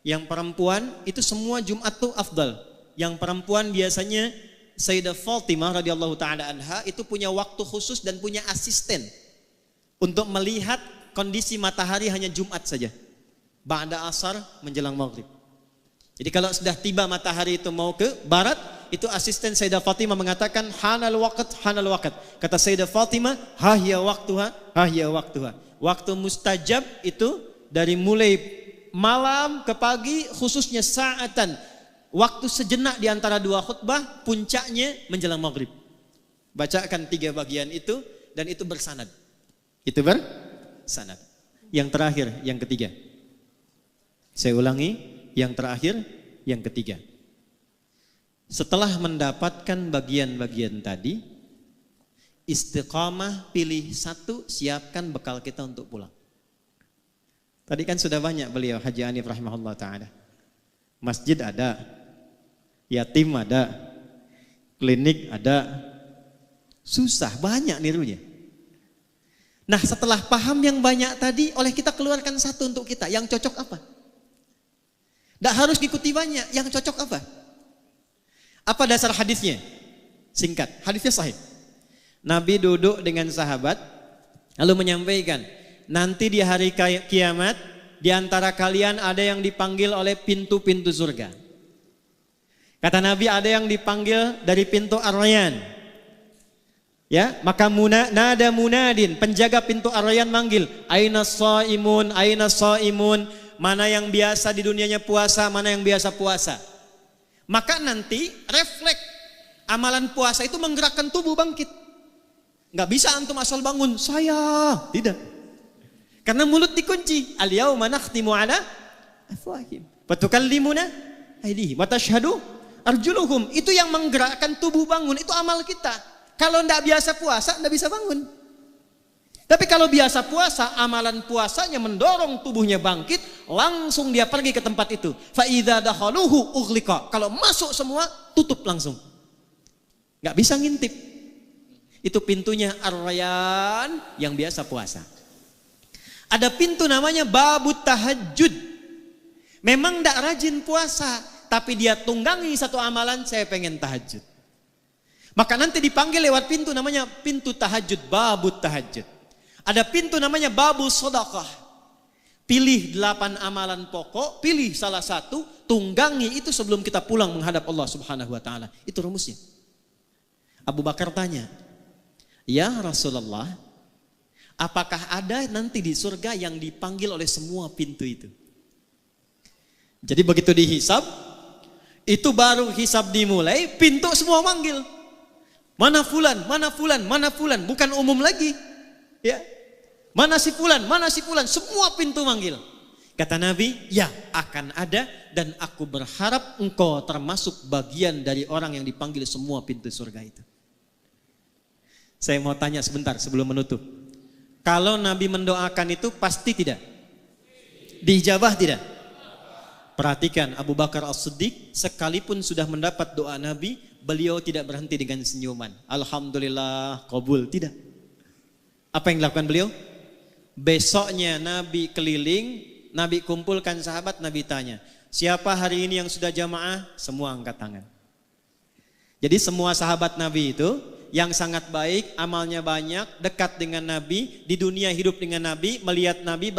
A: Yang perempuan itu semua Jumat tuh afdal. Yang perempuan biasanya Sayyidah Fatimah radhiyallahu taala anha itu punya waktu khusus dan punya asisten untuk melihat kondisi matahari hanya Jumat saja. Ba'da asar menjelang maghrib. Jadi kalau sudah tiba matahari itu mau ke barat, itu asisten Sayyidah Fatimah mengatakan hanal waqt, hanal waqt. Kata Sayyidah Fatimah, hahya waktuha, hahya waktuha. Waktu mustajab itu dari mulai malam ke pagi, khususnya saatan, waktu sejenak di antara dua khutbah, puncaknya menjelang maghrib. Bacakan 3 bagian itu dan itu bersanad. Itu bersanad. Yang terakhir, yang ketiga. Saya ulangi, yang terakhir, yang ketiga. Setelah mendapatkan bagian-bagian tadi, istiqamah, pilih satu, siapkan bekal kita untuk pulang. Tadi kan sudah banyak beliau Haji Hanif rahimahullah ta'ala. Masjid ada, yatim ada, klinik ada. Susah, banyak nirunya. Nah setelah paham yang banyak tadi, oleh kita keluarkan satu untuk kita. Yang cocok apa? Tidak harus diikuti banyak. Yang cocok apa? Apa dasar hadisnya? Singkat, hadisnya sahih. Nabi duduk dengan sahabat, lalu menyampaikan, nanti di hari kiamat, di antara kalian ada yang dipanggil oleh pintu-pintu surga. Kata Nabi, ada yang dipanggil dari pintu Ar-Rayyan. Ya, maka nada munadin, penjaga pintu Ar-Rayyan manggil, aina shaimun, aina shaimun, mana yang biasa di dunianya puasa, mana yang biasa puasa. Maka nanti refleks amalan puasa itu menggerakkan tubuh bangkit. Enggak bisa antum asal bangun, saya tidak. Karena mulut dikunci. Al-yauma nakhtimu ala afwahihim wa tukallimuna aydihim wa tashhadu arjuluhum. Itu yang menggerakkan tubuh bangun, itu amal kita. Kalau tidak biasa puasa, tidak bisa bangun. Tapi kalau biasa puasa, amalan puasanya mendorong tubuhnya bangkit, langsung dia pergi ke tempat itu. Fa idza dakhaluhu ughliqa. Kalau masuk semua, tutup langsung. Enggak bisa ngintip. Itu pintunya Ar-Rayyan yang biasa puasa. Ada pintu namanya babut tahajud. Memang tidak rajin puasa, tapi dia tunggangi satu amalan, saya pengen tahajud. Maka nanti dipanggil lewat pintu namanya pintu tahajud, babut tahajud. Ada pintu namanya babus sedekah. Pilih 8 amalan pokok, pilih salah satu, tunggangi itu sebelum kita pulang menghadap Allah Subhanahu wa taala. Itu rumusnya. Abu Bakar tanya, "Ya Rasulullah, apakah ada nanti di surga yang dipanggil oleh semua pintu itu?" Jadi begitu dihisab, itu baru hisab dimulai, pintu semua manggil. Mana fulan, mana fulan, mana fulan, bukan umum lagi. Ya. Mana si fulan, semua pintu manggil. Kata Nabi, ya akan ada dan aku berharap engkau termasuk bagian dari orang yang dipanggil semua pintu surga itu. Saya mau tanya sebentar sebelum menutup. Kalau Nabi mendoakan itu pasti tidak? Diijabah tidak? Perhatikan Abu Bakar As-Siddiq sekalipun sudah mendapat doa Nabi, beliau tidak berhenti dengan senyuman. Alhamdulillah qabul, tidak. Apa yang dilakukan beliau? Besoknya Nabi keliling, Nabi kumpulkan sahabat, Nabi tanya, siapa hari ini yang sudah jamaah? Semua angkat tangan. Jadi semua sahabat Nabi itu yang sangat baik, amalnya banyak, dekat dengan Nabi, di dunia hidup dengan Nabi, melihat Nabi,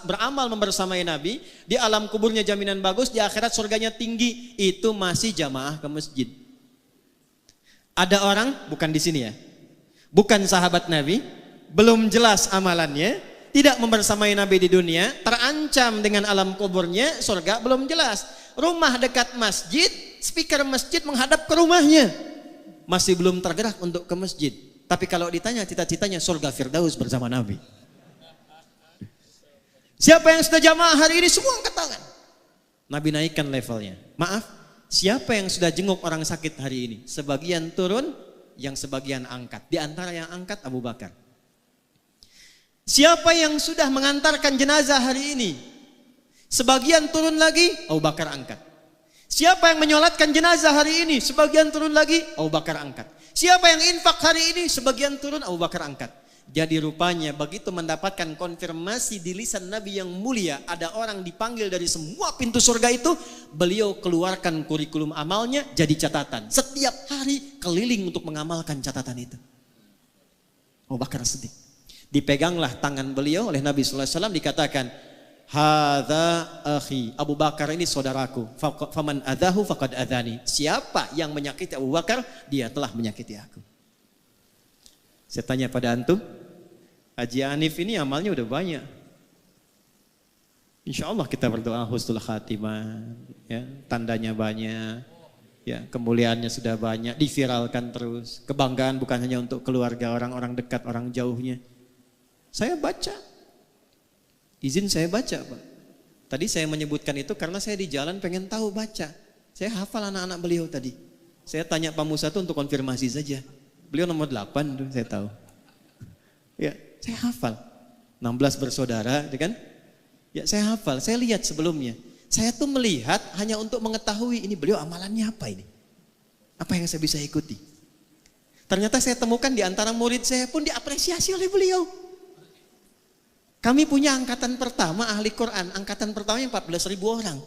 A: beramal membersamai Nabi, di alam kuburnya jaminan bagus, di akhirat surganya tinggi, itu masih jamaah ke masjid. Ada orang, bukan di sini ya, bukan sahabat Nabi, belum jelas amalannya, tidak membersamai Nabi di dunia, terancam dengan alam kuburnya, surga belum jelas. Rumah dekat masjid, speaker masjid menghadap ke rumahnya, masih belum tergerak untuk ke masjid. Tapi kalau ditanya cita-citanya surga Firdaus bersama Nabi. Siapa yang sudah jamaah hari ini? Semua angkat tangan. Nabi naikkan levelnya. Maaf, siapa yang sudah jenguk orang sakit hari ini? Sebagian turun, yang sebagian angkat. Di antara yang angkat Abu Bakar. Siapa yang sudah mengantarkan jenazah hari ini? Sebagian turun lagi, Abu Bakar angkat. Siapa yang menyolatkan jenazah hari ini? Sebagian turun lagi, Abu Bakar angkat. Siapa yang infak hari ini? Sebagian turun, Abu Bakar angkat. Jadi rupanya begitu mendapatkan konfirmasi di lisan Nabi yang mulia, ada orang dipanggil dari semua pintu surga itu, beliau keluarkan kurikulum amalnya jadi catatan. Setiap hari keliling untuk mengamalkan catatan itu. Abu Bakar Siddiq. Dipeganglah tangan beliau oleh Nabi sallallahu alaihi wasallam, dikatakan, hadza akhi, Abu Bakar ini saudaraku. Faman adahu faqad adani. Siapa yang menyakiti Abu Bakar, dia telah menyakiti aku. Saya tanya pada antum, Haji Hanif ini amalnya udah banyak. Insya Allah kita berdoa husnul khatimah, ya, tandanya banyak, ya, kemuliaannya sudah banyak, diviralkan terus. Kebanggaan bukan hanya untuk keluarga, orang-orang dekat, orang jauhnya. Saya baca. Izin saya baca, Pak. Tadi saya menyebutkan itu karena saya di jalan pengen tahu baca. Saya hafal anak-anak beliau tadi. Saya tanya Pak Musa itu untuk konfirmasi saja. Beliau nomor 8 tuh saya tahu. Ya, saya hafal. 16 bersaudara, kan? Ya, saya hafal. Saya lihat sebelumnya. Saya tuh melihat hanya untuk mengetahui ini beliau amalannya apa ini. Apa yang saya bisa ikuti. Ternyata saya temukan di antara murid saya pun diapresiasi oleh beliau. Kami punya angkatan pertama ahli Quran, angkatan pertama yang 14.000 orang.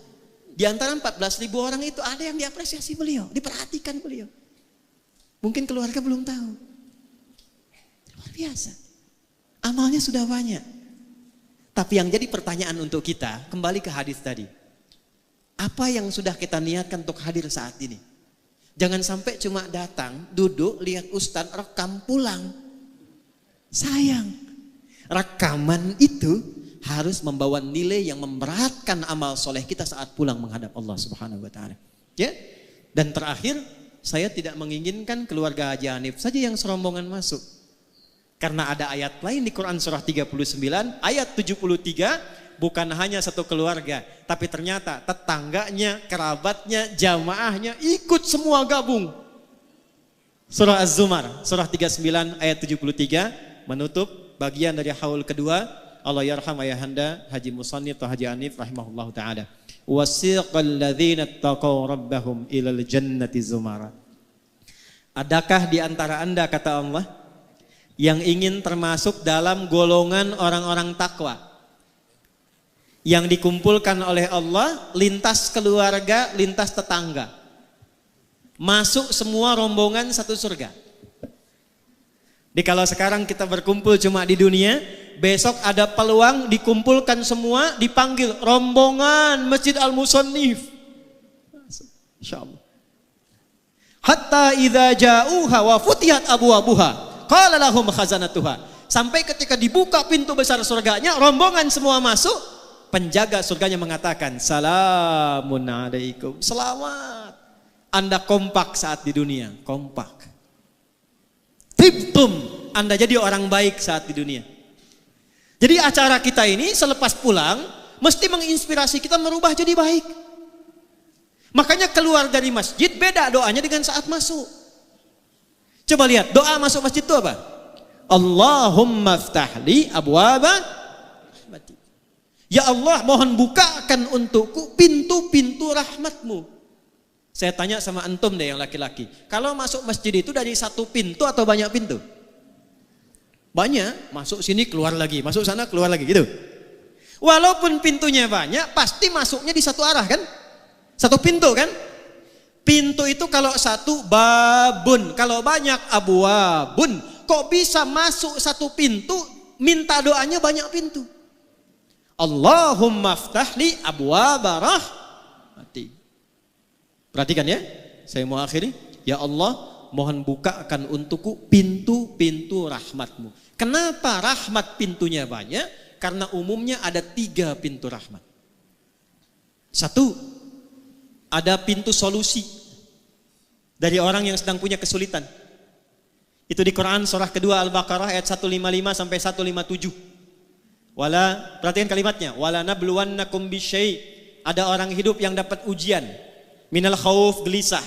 A: Di antara 14.000 orang itu ada yang diapresiasi beliau, diperhatikan beliau. Mungkin keluarga belum tahu. Luar biasa. Amalnya sudah banyak. Tapi yang jadi pertanyaan untuk kita, kembali ke hadis tadi. Apa yang sudah kita niatkan untuk hadir saat ini? Jangan sampai cuma datang, duduk, lihat ustadz, rekam, pulang. Sayang. Rekaman itu harus membawa nilai yang memberatkan amal soleh kita saat pulang menghadap Allah Subhanahu wa taala. Ya. Dan terakhir, saya tidak menginginkan keluarga Haji Hanif saja yang serombongan masuk. Karena ada ayat lain di Quran surah 39 ayat 73, bukan hanya satu keluarga, tapi ternyata tetangganya, kerabatnya, jamaahnya ikut semua gabung. Surah Az-Zumar surah 39 ayat 73 menutup bagian dari haul kedua. Allah yarham ayahanda Haji Musannif atau Haji Hanif rahimahullahu taala. Wasiqal ladzina taqaw rabbahum ilal jannati zumara. Adakah di antara Anda, kata Allah, yang ingin termasuk dalam golongan orang-orang takwa yang dikumpulkan oleh Allah lintas keluarga, lintas tetangga, masuk semua rombongan satu surga? Jadi kalau sekarang kita berkumpul cuma di dunia, besok ada peluang dikumpulkan semua, dipanggil rombongan Masjid Al-Musannif. Insyaallah. Hatta idza ja'uha wa futiyat abwabuha qala lahum khazanatuha. Sampai ketika dibuka pintu besar surganya, rombongan semua masuk, penjaga surganya mengatakan, "Salamun alaikum." Selamat. Anda kompak saat di dunia, kompak. Tibtum, Anda jadi orang baik saat di dunia. Jadi acara kita ini selepas pulang mesti menginspirasi kita merubah jadi baik. Makanya keluar dari masjid beda doanya dengan saat masuk. Coba lihat doa masuk masjid itu apa? Allahumma ftahli abwaba rahmati. Ya Allah, mohon bukakan untukku pintu-pintu rahmatmu. Saya tanya sama antum deh yang laki-laki. Kalau masuk masjid itu dari satu pintu atau banyak pintu? Banyak. Masuk sini keluar lagi. Masuk sana keluar lagi gitu. Walaupun pintunya banyak, pasti masuknya di satu arah kan? Satu pintu kan? Pintu itu kalau satu babun. Kalau banyak abwabun. Kok bisa masuk satu pintu, minta doanya banyak pintu? Allahumma ftahli abwaba rahmati. Perhatikan ya, saya mau akhiri. Ya Allah, mohon bukakan untukku pintu-pintu rahmatmu. Kenapa rahmat pintunya banyak? Karena umumnya ada 3 pintu rahmat. 1, ada pintu solusi dari orang yang sedang punya kesulitan. Itu di Quran surah kedua Al-Baqarah ayat 155 sampai 157. Perhatikan kalimatnya. Wala nabluwannakum bisyai'. Ada orang hidup yang dapat ujian. Minal khauf, gelisah.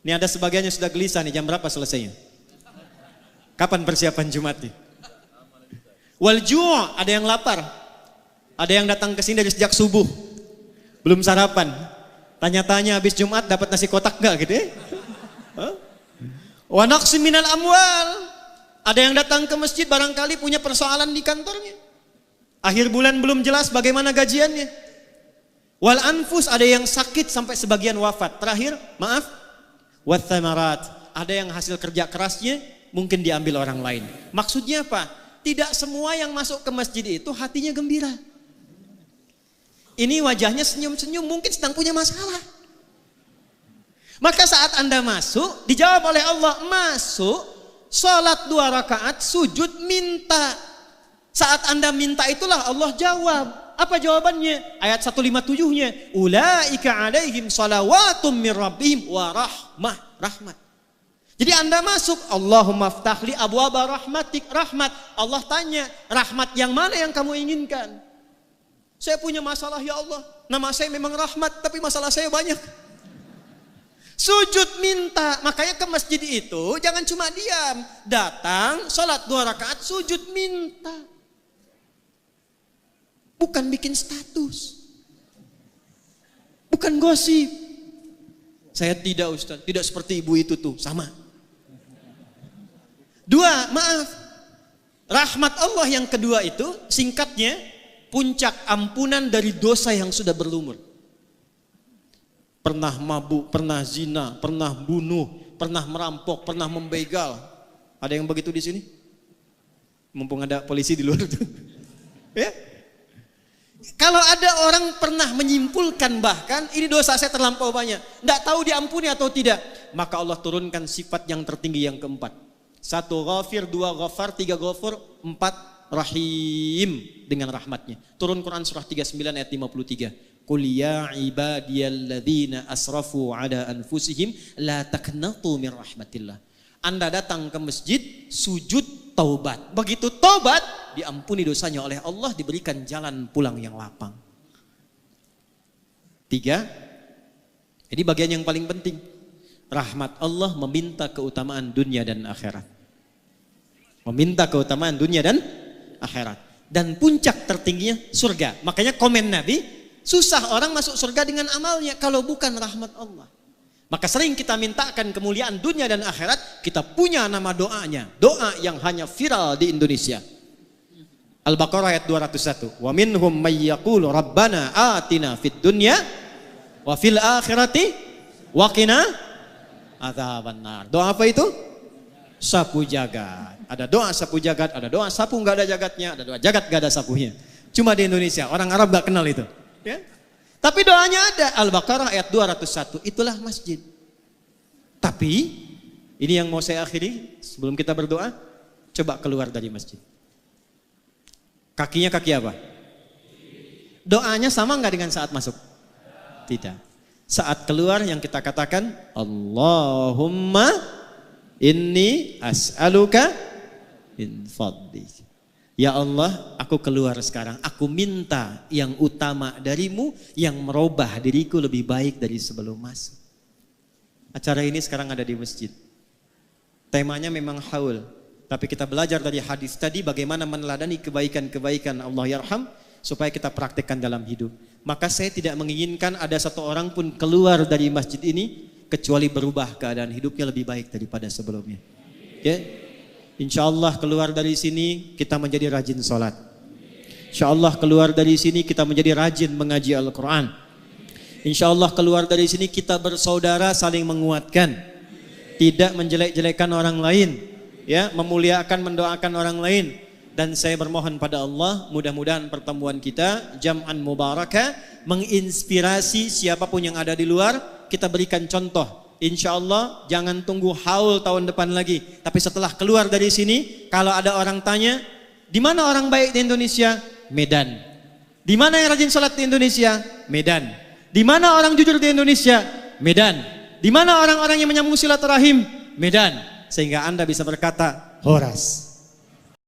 A: Ini ada sebagiannya sudah gelisah nih, jam berapa selesainya? Kapan persiapan Jumat nih? Wal ju', ada yang lapar. Ada yang datang ke sini dari sejak subuh. Belum sarapan. Tanya-tanya habis Jumat dapat nasi kotak enggak gitu ya? Wa naqsim minal amwal. Ada yang datang ke masjid barangkali punya persoalan di kantornya. Akhir bulan belum jelas bagaimana gajiannya. Wal anfus, ada yang sakit sampai sebagian wafat. Terakhir, maaf, wat thamarat, ada yang hasil kerja kerasnya mungkin diambil orang lain. Maksudnya apa? Tidak semua yang masuk ke masjid itu hatinya gembira. Ini wajahnya senyum-senyum, mungkin sedang punya masalah. Maka saat Anda masuk, dijawab oleh Allah, masuk, sholat 2 rakaat, sujud, minta. Saat Anda minta itulah Allah jawab. Apa jawabannya? Ayat 157-nya. Ulaika alaihim salawatum mir rabbihim wa rahmat. Jadi Anda masuk, Allahumma ftahli abwaba rahmatik, rahmat. Allah tanya, rahmat yang mana yang kamu inginkan? Saya punya masalah ya Allah. Nama saya memang rahmat, tapi masalah saya banyak. Sujud minta. Makanya ke masjid itu jangan cuma diam. Datang, sholat 2 rakaat, sujud minta. Bukan bikin status. Bukan gosip. Saya tidak Ustaz, tidak seperti ibu itu tuh, sama. 2, maaf. Rahmat Allah yang kedua itu singkatnya puncak ampunan dari dosa yang sudah berlumur. Pernah mabuk, pernah zina, pernah bunuh, pernah merampok, pernah membegal. Ada yang begitu di sini? Mumpung ada polisi di luar itu. Ya? Kalau ada orang pernah menyimpulkan bahkan ini dosa saya terlampau banyak, tidak tahu diampuni atau tidak, maka Allah turunkan sifat yang tertinggi yang keempat. 1 ghafir, 2 ghafar, 3 ghafur, 4 rahim dengan rahmatnya. Turun Quran surah 39 ayat 53. Qul ya ibadiyalladzina asrafu ala anfusihim la taqnatu min rahmatillah. Anda datang ke masjid, sujud, taubat. Begitu taubat, diampuni dosanya oleh Allah, diberikan jalan pulang yang lapang. 3. Ini bagian yang paling penting. Rahmat Allah meminta keutamaan dunia dan akhirat. Meminta keutamaan dunia dan akhirat. Dan puncak tertingginya surga. Makanya komen Nabi, susah orang masuk surga dengan amalnya kalau bukan rahmat Allah. Maka sering kita mintakan kemuliaan dunia dan akhirat, kita punya nama doanya. Doa yang hanya viral di Indonesia. Al-Baqarah ayat 201. Wa minhum may yaqulu rabbana atina fid dunya wa fil akhirati wa qina adzabannar. Doa apa itu? Sapu jagat. Ada doa sapu jagat, ada doa sapu enggak ada jagatnya, ada doa jagat enggak ada sapunya. Cuma di Indonesia, orang Arab enggak kenal itu. Ya? Tapi doanya ada. Al-Baqarah ayat 201. Itulah masjid. Tapi ini yang mau saya akhiri sebelum kita berdoa, coba keluar dari masjid. Kakinya kaki apa? Doanya sama enggak dengan saat masuk? Tidak. Saat keluar yang kita katakan Allahumma inni as'aluka min fadlik. Ya Allah, aku keluar sekarang. Aku minta yang utama darimu yang merubah diriku lebih baik dari sebelum masuk. Acara ini sekarang ada di masjid. Temanya memang haul. Tapi kita belajar dari hadis tadi bagaimana meneladani kebaikan-kebaikan Allah yarham supaya kita praktekkan dalam hidup. Maka saya tidak menginginkan ada satu orang pun keluar dari masjid ini kecuali berubah keadaan hidupnya lebih baik daripada sebelumnya. Ya. Insya Allah keluar dari sini kita menjadi rajin sholat. Insya Allah keluar dari sini kita menjadi rajin mengaji Al-Quran. Insya Allah keluar dari sini kita bersaudara saling menguatkan. Tidak menjelek-jelekan orang lain. Ya, memuliakan, mendoakan orang lain. Dan saya bermohon pada Allah mudah-mudahan pertemuan kita jam'an mubarakah menginspirasi siapapun yang ada di luar. Kita berikan contoh. Insya Allah jangan tunggu haul tahun depan lagi. Tapi setelah keluar dari sini, kalau ada orang tanya, di mana orang baik di Indonesia? Medan. Di mana yang rajin sholat di Indonesia? Medan. Di mana orang jujur di Indonesia? Medan. Di mana orang-orang yang menyambung silaturahim? Medan. Sehingga Anda bisa berkata, Horas.